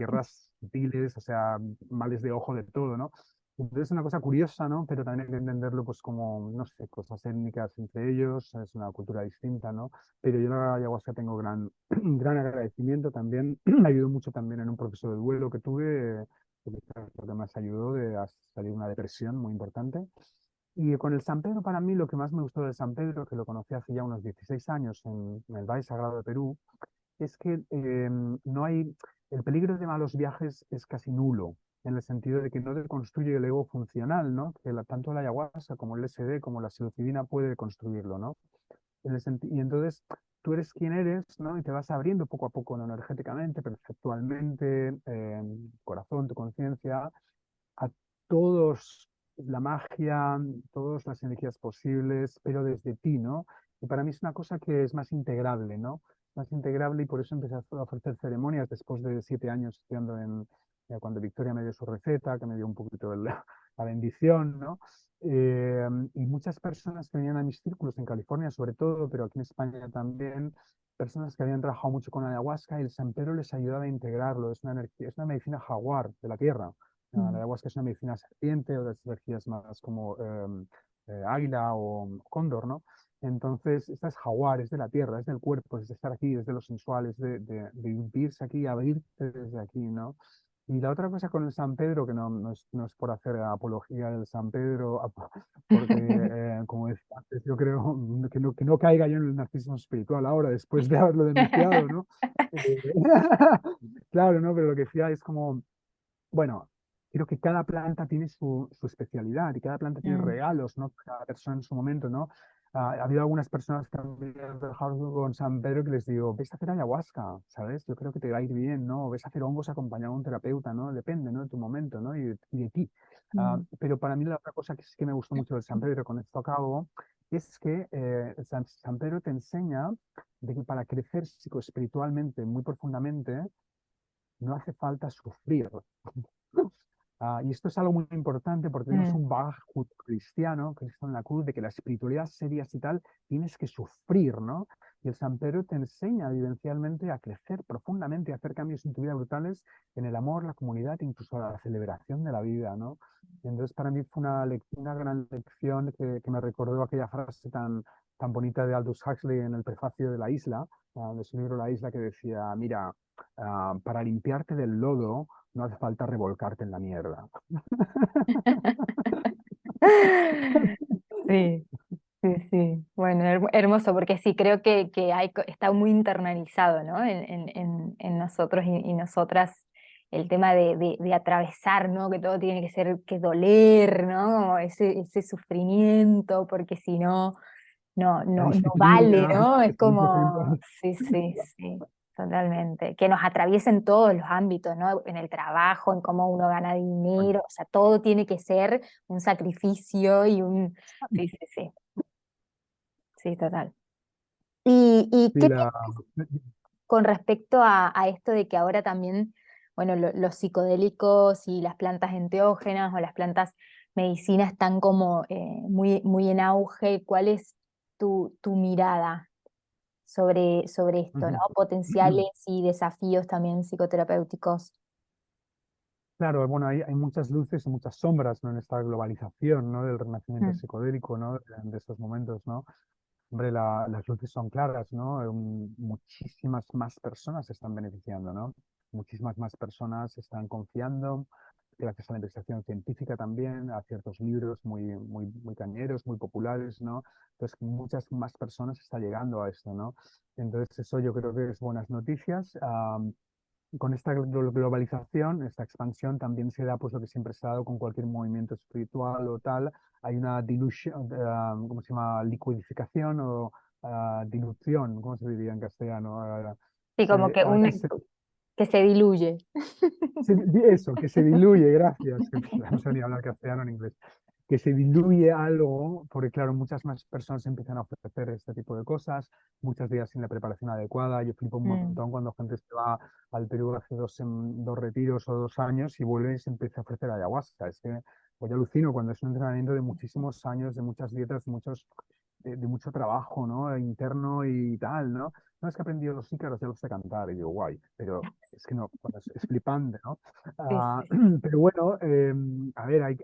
[SPEAKER 2] sutiles, o sea, males de ojo de todo, ¿no? Entonces es una cosa curiosa, ¿no? Pero también hay que entenderlo pues como, no sé, cosas étnicas entre ellos, es una cultura distinta, ¿no? Pero yo la ayahuasca tengo gran agradecimiento también. Me ayudó mucho también en un proceso de duelo que tuve, que quizás lo que más ayudó a salir de una depresión muy importante. Y con el San Pedro, para mí, lo que más me gustó del San Pedro, que lo conocí hace ya unos 16 años en el Valle Sagrado de Perú, es que no hay, el peligro de malos viajes es casi nulo, en el sentido de que no te construye el ego funcional, ¿no? Que tanto la ayahuasca como el LSD, como la psilocibina puede construirlo, ¿no? Y entonces tú eres quien eres, ¿no? Y te vas abriendo poco a poco, ¿no? Energéticamente, perceptualmente, corazón, tu conciencia, a todos la magia, todas las energías posibles, pero desde ti, ¿no? Y para mí es una cosa que es más integrable, ¿no? Más integrable y por eso empecé a ofrecer ceremonias después de 7 años estudiando cuando Victoria me dio su receta, que me dio un poquito la bendición, ¿no? Y muchas personas que venían a mis círculos en California sobre todo, pero aquí en España también, personas que habían trabajado mucho con ayahuasca y el San Pedro les ayudaba a integrarlo. Es una energía, es una medicina jaguar de la tierra. La
[SPEAKER 1] Mm,
[SPEAKER 2] ayahuasca es una medicina serpiente, otras energías más como águila o cóndor, ¿no? Entonces, esta es jaguar, es de la tierra, es del cuerpo, es de estar aquí, es de lo sensual, es de vivirse aquí, abrirte desde aquí, ¿no? Y la otra cosa con el San Pedro, que no es por hacer apología del San Pedro, porque, como decía antes, yo creo que no caiga yo en el narcisismo espiritual ahora, después de haberlo denunciado, ¿no? Eh, claro, ¿no? Pero lo que decía es como, bueno, creo que cada planta tiene su especialidad y cada planta tiene
[SPEAKER 1] mm,
[SPEAKER 2] regalos, ¿no? Cada persona en su momento, ¿no? Ha habido algunas personas que han trabajado con San Pedro que les digo, ves a hacer ayahuasca, ¿sabes? Yo creo que te va a ir bien, ¿no? Ves a hacer hongos acompañado de un terapeuta, ¿no? Depende, ¿no? De tu momento, ¿no? Y de ti.
[SPEAKER 1] mm,
[SPEAKER 2] Pero para mí la otra cosa que sí que me gustó mucho del San Pedro, con esto acabo, es que San Pedro te enseña de que para crecer psicoespiritualmente muy profundamente no hace falta sufrir. Y esto es algo muy importante porque tenemos
[SPEAKER 1] Mm,
[SPEAKER 2] un bagaje cristiano, Cristo en la cruz, de que la espiritualidad seria y tal, tienes que sufrir, ¿no? Y el San Pedro te enseña vivencialmente a crecer profundamente, a hacer cambios en tu vida brutales en el amor, la comunidad, incluso la celebración de la vida, ¿no? Y entonces para mí fue una gran lección que me recordó aquella frase tan bonita de Aldous Huxley en el prefacio de La Isla, de su libro La Isla, que decía, mira, para limpiarte del lodo, no hace falta revolcarte en la mierda.
[SPEAKER 1] sí, sí, sí. Bueno, hermoso, porque sí, creo que está muy internalizado, ¿no? En nosotros y nosotras el tema de atravesar, ¿no? Que todo tiene que ser, que doler, ¿no? Como ese sufrimiento, porque si no,
[SPEAKER 2] La
[SPEAKER 1] no vale,
[SPEAKER 2] disciplina,
[SPEAKER 1] ¿no? Es
[SPEAKER 2] que también es
[SPEAKER 1] como,
[SPEAKER 2] importante.
[SPEAKER 1] sí, sí, sí, totalmente. Que nos atraviesa en todos los ámbitos, ¿no? En el trabajo, en cómo uno gana dinero, o sea, todo tiene que ser un sacrificio y un... Sí, sí, sí, sí, total. ¿Y
[SPEAKER 2] Sí,
[SPEAKER 1] qué con respecto a esto de que ahora también, bueno, los psicodélicos y las plantas enteógenas o las plantas medicinas están como muy, muy en auge? ¿Cuál es tu mirada sobre esto, ¿no? Potenciales y desafíos también psicoterapéuticos.
[SPEAKER 2] Claro, bueno, hay muchas luces y muchas sombras, ¿no? En esta globalización, ¿no? Del renacimiento
[SPEAKER 1] Mm,
[SPEAKER 2] psicodélico, ¿no? De estos momentos, ¿no? Hombre, las luces son claras, ¿no? Muchísimas más personas se están beneficiando, ¿no? Muchísimas más personas están confiando, gracias a la investigación científica también, a ciertos libros muy cañeros, muy populares, ¿no? Entonces, muchas más personas están llegando a esto, ¿no? Entonces, eso yo creo que es buenas noticias. Con esta globalización, esta expansión, también se da pues lo que siempre se ha dado con cualquier movimiento espiritual o tal, hay una dilución, ¿cómo se llama? Liquidificación o dilución, ¿cómo se diría en castellano?
[SPEAKER 1] sí, como que,
[SPEAKER 2] A veces
[SPEAKER 1] que se diluye.
[SPEAKER 2] eso, que se diluye, gracias, que no sé ni hablar castellano ni inglés, que se diluye algo, porque claro, muchas más personas empiezan a ofrecer este tipo de cosas, muchas de ellas sin la preparación adecuada. Yo flipo un
[SPEAKER 1] Mm,
[SPEAKER 2] montón cuando gente se va al Perú hace dos retiros o 2 años y vuelve y se empieza a ofrecer ayahuasca. Es que pues yo alucino cuando es un entrenamiento de muchísimos años, de muchas dietas, de mucho trabajo, ¿no? Interno y tal, ¿no? No es que he aprendido los ícaros, ya los sé cantar, y yo, guay, pero es que no, bueno, es flipante, ¿no?
[SPEAKER 1] sí,
[SPEAKER 2] Ah,
[SPEAKER 1] sí.
[SPEAKER 2] pero bueno, a ver, hay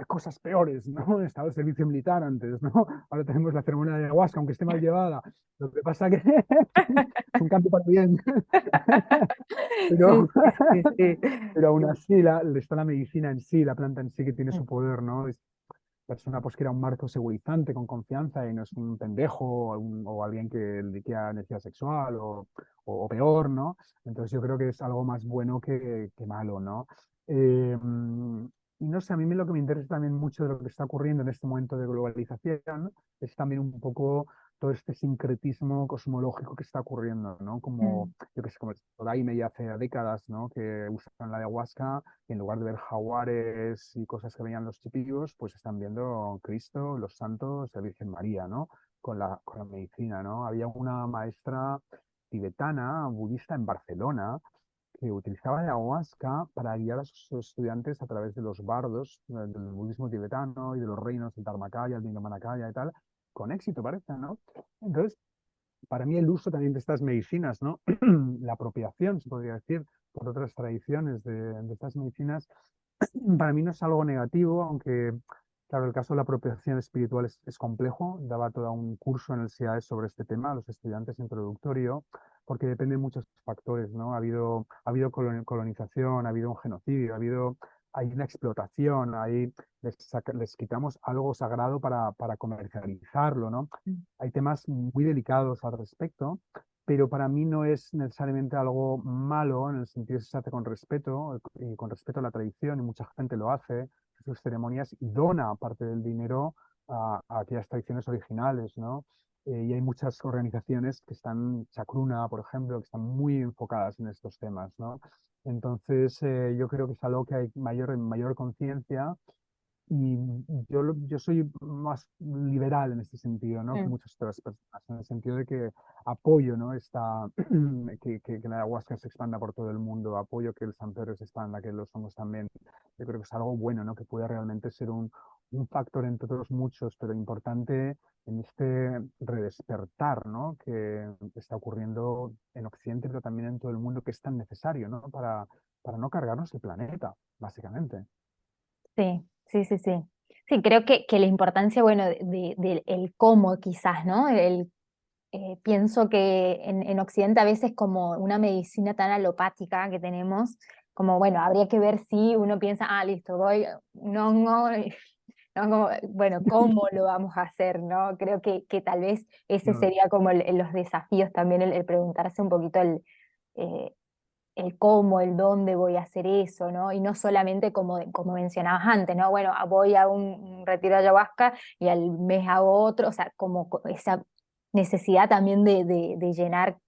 [SPEAKER 2] cosas peores, ¿no? Estaba el servicio militar antes, ¿no? Ahora tenemos la ceremonia de ayahuasca, aunque esté mal llevada. Lo que pasa que es un cambio para bien.
[SPEAKER 1] Sí,
[SPEAKER 2] Pero,
[SPEAKER 1] sí, sí,
[SPEAKER 2] pero aún así, está la medicina en sí, la planta en sí que tiene
[SPEAKER 1] sí.
[SPEAKER 2] su poder, ¿no? Es persona pues que era un marco segurizante con confianza y no es un pendejo o alguien que le queda necesidad sexual o peor, ¿no? Entonces yo creo que es algo más bueno que malo, ¿no? Eh, y no sé, a mí lo que me interesa también mucho de lo que está ocurriendo en este momento de globalización es también un poco todo este sincretismo cosmológico que está ocurriendo, ¿no? Como,
[SPEAKER 1] Mm,
[SPEAKER 2] yo que sé, como el Daime ya hace décadas, ¿no? Que usan la ayahuasca y en lugar de ver jaguares y cosas que veían los chiquillos, pues están viendo Cristo, los santos, la Virgen María, ¿no? Con la medicina, ¿no? Había una maestra tibetana, budista en Barcelona, que utilizaba la ayahuasca para guiar a sus estudiantes a través de los bardos del budismo tibetano y de los reinos del Dharmakaya, el Vindamanakaya y tal, con éxito parece, ¿no? Entonces, para mí el uso también de estas medicinas, ¿no? La apropiación, se podría decir, por otras tradiciones de estas medicinas, para mí no es algo negativo, aunque, claro, el caso de la apropiación espiritual es complejo. Daba todo un curso en el CIAE sobre este tema a los estudiantes introductorio, porque depende de muchos factores, ¿no? Ha habido colonización, ha habido un genocidio, hay una explotación, les quitamos algo sagrado para comercializarlo, ¿no?
[SPEAKER 1] mm,
[SPEAKER 2] Hay temas muy delicados al respecto, pero para mí no es necesariamente algo malo en el sentido que se hace con respeto y con respeto a la tradición y mucha gente lo hace, sus ceremonias y dona parte del dinero a aquellas tradiciones originales, ¿no? Y hay muchas organizaciones que están, Chacruna, por ejemplo, que están muy enfocadas en estos temas, ¿no? Entonces, yo creo que es algo que hay mayor conciencia Y yo soy más liberal en este sentido, ¿no? Que
[SPEAKER 1] Mm,
[SPEAKER 2] muchas otras personas, en el sentido de que apoyo, ¿no? Que la ayahuasca se expanda por todo el mundo, apoyo que el San Pedro se expanda, que los hongos también. Yo creo que es algo bueno, ¿no? Que puede realmente ser un factor entre otros muchos, pero importante en este redespertar, ¿no? Que está ocurriendo en Occidente, pero también en todo el mundo, que es tan necesario, ¿no? Para no cargarnos el planeta, básicamente.
[SPEAKER 1] sí, sí, sí, sí. Sí, creo que la importancia, bueno, del el cómo quizás, ¿no? Pienso que en Occidente a veces como una medicina tan alopática que tenemos, como bueno, habría que ver si uno piensa, ah, listo, voy, un hongo, no, como, bueno, ¿cómo lo vamos a hacer, no? Creo que tal vez ese
[SPEAKER 2] No,
[SPEAKER 1] sería como los desafíos también, el preguntarse un poquito eh, el cómo, el dónde voy a hacer eso, ¿no? Y no solamente como mencionabas antes, ¿no? Bueno, voy a un retiro de ayahuasca y al mes hago otro, o sea, como esa necesidad también de llenar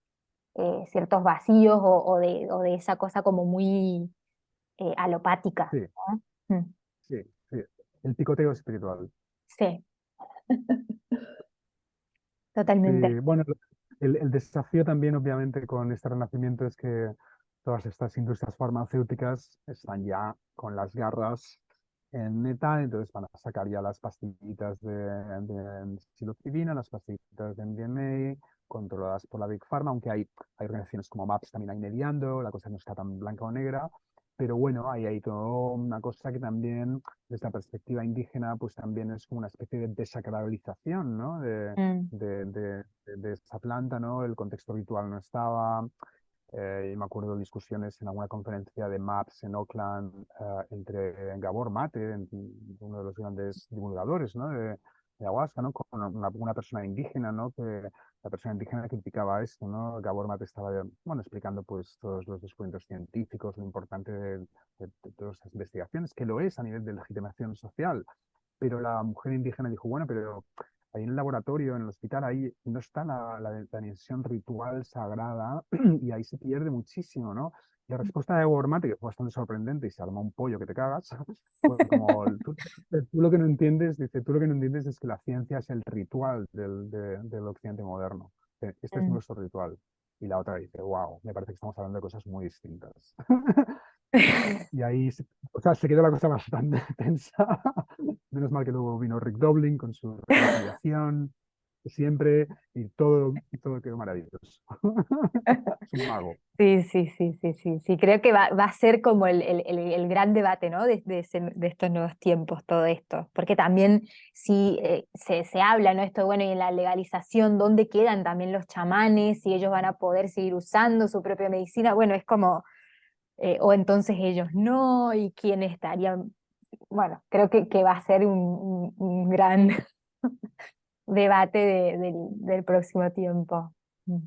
[SPEAKER 1] ciertos vacíos o de esa cosa como muy alopática,
[SPEAKER 2] sí,
[SPEAKER 1] ¿no? Mm,
[SPEAKER 2] sí, sí. El picoteo espiritual.
[SPEAKER 1] sí,
[SPEAKER 2] Sí,
[SPEAKER 1] totalmente.
[SPEAKER 2] bueno, el desafío también, obviamente, con este renacimiento es que todas estas industrias farmacéuticas están ya con las garras en meta, entonces van a sacar ya las pastillitas de psilocibina, las pastillitas de MDMA, controladas por la Big Pharma, aunque hay organizaciones como MAPS también ahí mediando, la cosa no está tan blanca o negra, pero bueno, hay toda una cosa que también, desde la perspectiva indígena, pues también es como una especie de desacralización, ¿no?
[SPEAKER 1] Mm,
[SPEAKER 2] De esa planta, ¿no? El contexto ritual no estaba. Y me acuerdo de discusiones en alguna conferencia de MAPS en Oakland entre Gabor Mate, uno de los grandes divulgadores, ¿no? De ayahuasca, ¿no? Con una persona indígena, ¿no? Que la persona indígena criticaba esto, ¿no? Gabor Mate estaba, bueno, explicando pues todos los descubrimientos científicos, lo importante de todas estas investigaciones, que lo es a nivel de legitimación social, pero la mujer indígena dijo, bueno, pero ahí en el laboratorio, en el hospital, ahí no está la dimensión ritual sagrada y ahí se pierde muchísimo, ¿no? Y la respuesta de Gormate, que fue bastante sorprendente y se arma un pollo que te cagas, fue como, tú lo que no entiendes, dice, tú lo que no entiendes es que la ciencia es el ritual del occidente moderno. Este es
[SPEAKER 1] mm.
[SPEAKER 2] nuestro ritual. Y la otra dice, wow, me parece que estamos hablando de cosas muy distintas. Y ahí, o sea, se quedó la cosa bastante tensa. Menos mal que luego vino Rick Doblin con su reconciliación, siempre, y todo quedó maravilloso. Es un mago.
[SPEAKER 1] Sí, sí, sí, sí, sí, sí, creo que va a ser como el gran debate, ¿no? De estos nuevos tiempos, todo esto, porque también sí se habla, ¿no? Esto, bueno, y en la legalización, ¿dónde quedan también los chamanes? Si ellos van a poder seguir usando su propia medicina, bueno, es como, o entonces ellos no, y quién estarían, bueno, creo que va a ser un gran debate del próximo tiempo. Mm,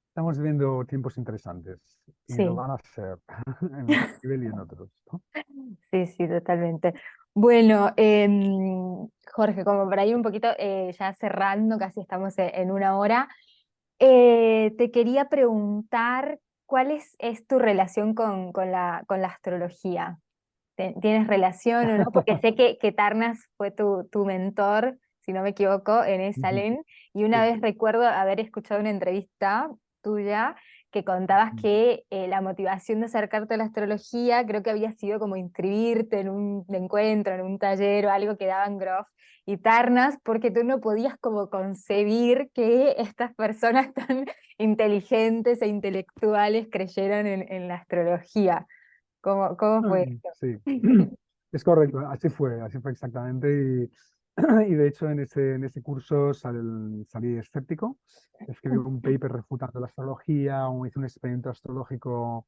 [SPEAKER 2] Estamos viviendo tiempos interesantes y lo
[SPEAKER 1] sí.
[SPEAKER 2] van a ser en un nivel y en otros, ¿no?
[SPEAKER 1] Sí, sí, totalmente. Bueno, Jorge, como por ahí un poquito ya cerrando, casi estamos en una hora, te quería preguntar cuál es tu relación con la astrología. ¿Tienes relación o no? Porque sé que Tarnas fue tu mentor, si no me equivoco, en
[SPEAKER 2] Ujú.
[SPEAKER 1] Esalen, y una
[SPEAKER 2] Sí.
[SPEAKER 1] vez recuerdo haber escuchado una entrevista tuya que contabas que la motivación de acercarte a la astrología creo que había sido como inscribirte en un encuentro, en un taller o algo que daban Groff y Tarnas, porque tú no podías como concebir que estas personas tan inteligentes e intelectuales creyeran en la astrología. ¿Cómo fue esto?
[SPEAKER 2] Sí, es correcto, así fue exactamente. Y de hecho en ese curso salí escéptico, escribí un paper refutando la astrología, o hice un experimento astrológico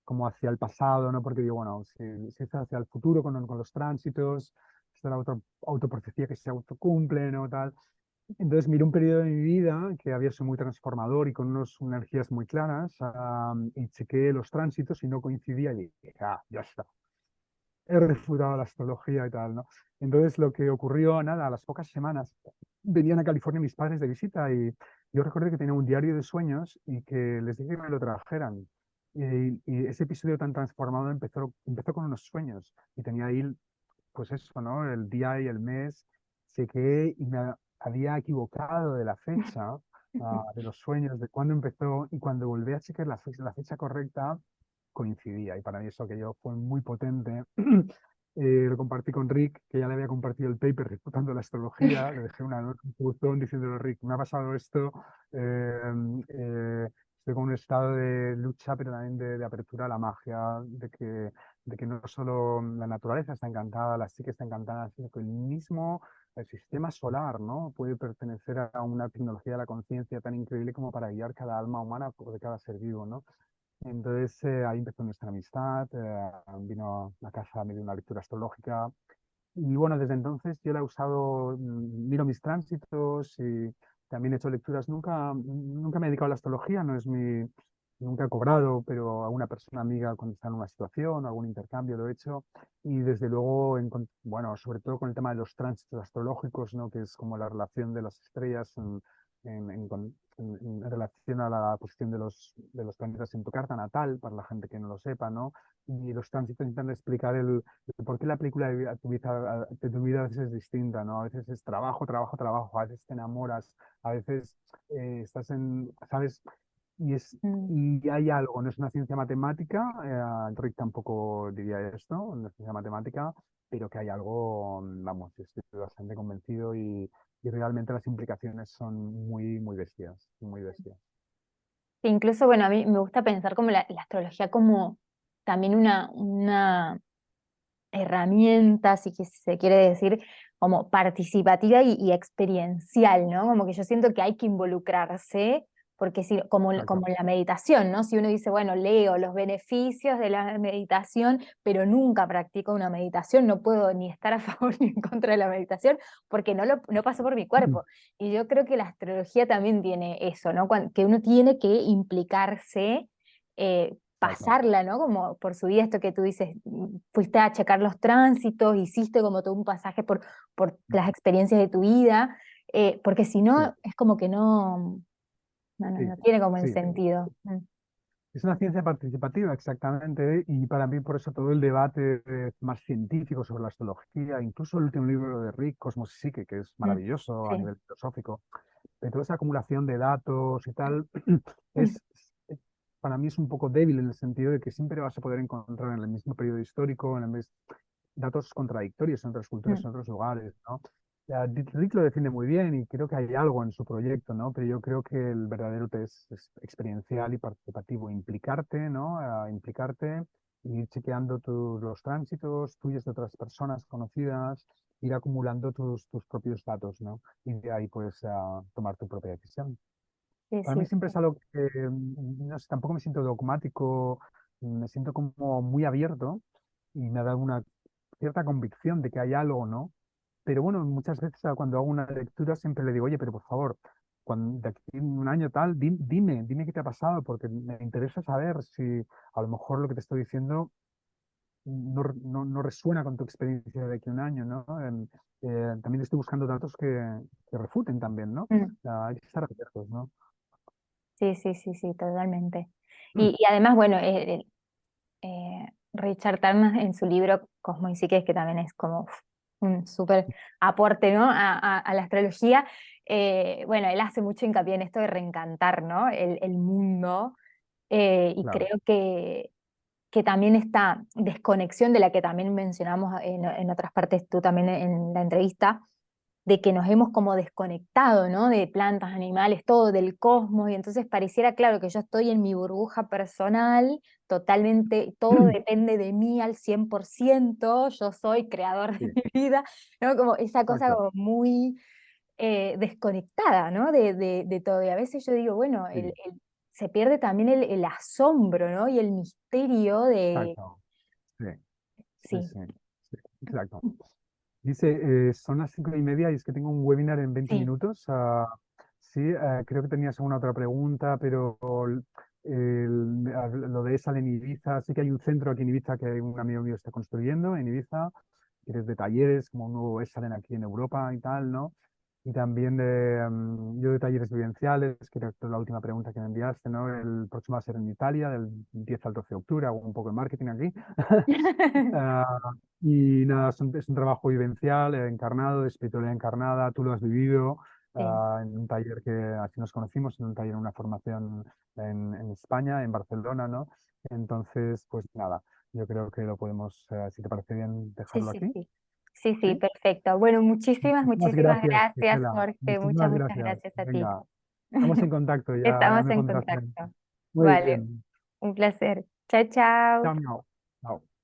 [SPEAKER 2] como hacia el pasado, ¿no? Porque digo, bueno, si es hacia el futuro con los tránsitos, está la autoprofecía que se autocumple, ¿no? Tal. Entonces miré un periodo de mi vida que había sido muy transformador y con unas energías muy claras, y chequeé los tránsitos y no coincidía y dije, ah, ya está, he refutado la astrología y tal, ¿no? Entonces lo que ocurrió, nada, a las pocas semanas venían a California mis padres de visita y yo recuerdo que tenía un diario de sueños y que les dije que me lo trajeran. Y ese episodio tan transformado empezó con unos sueños y tenía ahí pues eso, ¿no? El día y el mes, chequeé y había equivocado de la fecha, de los sueños, de cuándo empezó, y cuando volví a chequear la fecha correcta, coincidía. Y para mí eso que yo fue muy potente. Lo compartí con Rick, que ya le había compartido el paper refutando la astrología. Le dejé una nota, un buzón diciéndole: Rick, me ha pasado esto. eh, eh, Estoy con un estado de lucha, pero también de apertura a la magia, de que no solo la naturaleza está encantada, la psique está encantada, sino que el sistema solar, ¿no? Puede pertenecer a una tecnología de la conciencia tan increíble como para guiar cada alma humana o de cada ser vivo, ¿no? Entonces ahí empezó nuestra amistad, vino a casa, me dio una lectura astrológica y bueno, desde entonces yo la he usado, miro mis tránsitos y también he hecho lecturas. Nunca me he dedicado a la astrología, nunca he cobrado, pero a una persona amiga cuando está en una situación o algún intercambio lo he hecho. Y desde luego, bueno, sobre todo con el tema de los tránsitos astrológicos, ¿no? Que es como la relación de las estrellas en relación a la posición de los planetas en tu carta natal, para la gente que no lo sepa, ¿no? Y los tránsitos intentan explicar por qué la película de tu vida a veces es distinta, ¿no? A veces es trabajo, trabajo, trabajo, a veces te enamoras, a veces estás ¿sabes? Y, es,
[SPEAKER 1] Mm.
[SPEAKER 2] y hay algo, no es una ciencia matemática, Rick tampoco diría esto, no es ciencia matemática, pero que hay algo, vamos, yo estoy bastante convencido y realmente las implicaciones son muy, muy bestias, muy bestias.
[SPEAKER 1] Incluso, bueno, a mí me gusta pensar como la astrología como también una herramienta, si que se quiere decir, como participativa y experiencial, ¿no? Como que yo siento que hay que involucrarse, porque si,
[SPEAKER 2] Exacto.
[SPEAKER 1] como en la meditación, ¿no? Si uno dice, bueno, leo los beneficios de la meditación, pero nunca practico una meditación, no puedo ni estar a favor ni en contra de la meditación, porque no pasó por mi cuerpo. Y yo creo que la astrología también tiene eso, ¿no? Que uno tiene que implicarse.
[SPEAKER 2] Exacto.
[SPEAKER 1] Pasarla, ¿no? Como por su vida, esto que tú dices, fuiste a checar los tránsitos, hiciste como todo un pasaje por las experiencias de tu vida, porque si
[SPEAKER 2] Sí,
[SPEAKER 1] no, es como que
[SPEAKER 2] sí,
[SPEAKER 1] no tiene como el
[SPEAKER 2] sí.
[SPEAKER 1] sentido.
[SPEAKER 2] Es una ciencia participativa, exactamente, y para mí por eso todo el debate más científico sobre la astrología, incluso el último libro de Rick, Cosmos y Psique, que es
[SPEAKER 1] Mm,
[SPEAKER 2] maravilloso a
[SPEAKER 1] sí.
[SPEAKER 2] nivel filosófico, de toda esa acumulación de datos y tal, es, para mí es un poco débil en el sentido de que siempre vas a poder encontrar en el mismo periodo histórico, datos contradictorios en otras culturas,
[SPEAKER 1] Mm,
[SPEAKER 2] en otros lugares, ¿no? Rick lo defiende muy bien y creo que hay algo en su proyecto, ¿no? Pero yo creo que el verdadero test es experiencial y participativo, implicarte, ¿no? Implicarte, ir chequeando los tránsitos tuyos de otras personas conocidas, ir acumulando tus propios datos, ¿no? Y de ahí pues tomar tu propia decisión.
[SPEAKER 1] sí,
[SPEAKER 2] Para mí
[SPEAKER 1] sí,
[SPEAKER 2] siempre es algo que, no sé, tampoco me siento dogmático, me siento como muy abierto y me da una cierta convicción de que hay algo, ¿no? Pero bueno, muchas veces cuando hago una lectura siempre le digo: oye, pero por favor, cuando de aquí a un año tal, dime qué te ha pasado, porque me interesa saber si a lo mejor lo que te estoy diciendo no resuena con tu experiencia de aquí a un año, ¿no? También estoy buscando datos que refuten también, ¿no?
[SPEAKER 1] mm,
[SPEAKER 2] Hay que estar abiertos, ¿no?
[SPEAKER 1] sí, sí, sí, sí, totalmente.
[SPEAKER 2] Mm,
[SPEAKER 1] Y además, bueno, Richard Tarnas en su libro Cosmo y Psique, que también es como un súper aporte, ¿no? A la astrología. Bueno, él hace mucho hincapié en esto de reencantar, ¿no? El mundo. Y
[SPEAKER 2] claro.
[SPEAKER 1] creo que también esta desconexión de la que también mencionamos en otras partes, tú también en la entrevista, de que nos hemos como desconectado, ¿no? De plantas, animales, todo del cosmos, y entonces pareciera claro que yo estoy en mi burbuja personal, totalmente, todo depende de mí al 100%, yo soy creador de
[SPEAKER 2] Sí,
[SPEAKER 1] mi vida, ¿no? Como esa cosa
[SPEAKER 2] exacto.
[SPEAKER 1] como muy desconectada, ¿no? De todo. Y a veces yo digo, bueno,
[SPEAKER 2] Sí,
[SPEAKER 1] se pierde también el asombro, ¿no? Y el misterio de,
[SPEAKER 2] exacto. Sí, sí,
[SPEAKER 1] sí,
[SPEAKER 2] sí, sí, exacto. Dice, son las 5:30 y es que tengo un webinar en 20
[SPEAKER 1] sí.
[SPEAKER 2] minutos. Sí, creo que tenías alguna otra pregunta, pero lo de esa en Ibiza, sí que hay un centro aquí en Ibiza que un amigo mío está construyendo en Ibiza, que es de talleres, como un nuevo Esalen aquí en Europa y tal, ¿no? y también yo de talleres vivenciales, que era la última pregunta que me enviaste, ¿no? El próximo va a ser en Italia, del 10 al 12 de octubre, hago un poco de marketing aquí. Ah, y nada, es un trabajo vivencial, encarnado, de espiritualidad encarnada, tú lo has vivido
[SPEAKER 1] Sí,
[SPEAKER 2] en un taller que así nos conocimos, en un taller, una formación en España, en Barcelona, ¿no? Entonces, pues nada, yo creo que lo podemos, si te parece bien,
[SPEAKER 1] sí,
[SPEAKER 2] dejarlo
[SPEAKER 1] sí,
[SPEAKER 2] aquí.
[SPEAKER 1] sí. Sí, sí,
[SPEAKER 2] ¿Sí?
[SPEAKER 1] perfecto. Bueno, muchísimas,
[SPEAKER 2] Muchísimas
[SPEAKER 1] muchísimas
[SPEAKER 2] gracias,
[SPEAKER 1] gracias,
[SPEAKER 2] Gisela.
[SPEAKER 1] Jorge. Muchas,
[SPEAKER 2] Muchísimas
[SPEAKER 1] muchas
[SPEAKER 2] gracias.
[SPEAKER 1] gracias a ti.
[SPEAKER 2] Venga, estamos en contacto, ya
[SPEAKER 1] Estamos
[SPEAKER 2] me
[SPEAKER 1] en
[SPEAKER 2] pondrás en.
[SPEAKER 1] contacto.
[SPEAKER 2] Muy
[SPEAKER 1] Vale,
[SPEAKER 2] bien.
[SPEAKER 1] un placer. Chao, chao.
[SPEAKER 2] Chao, chao. Chao.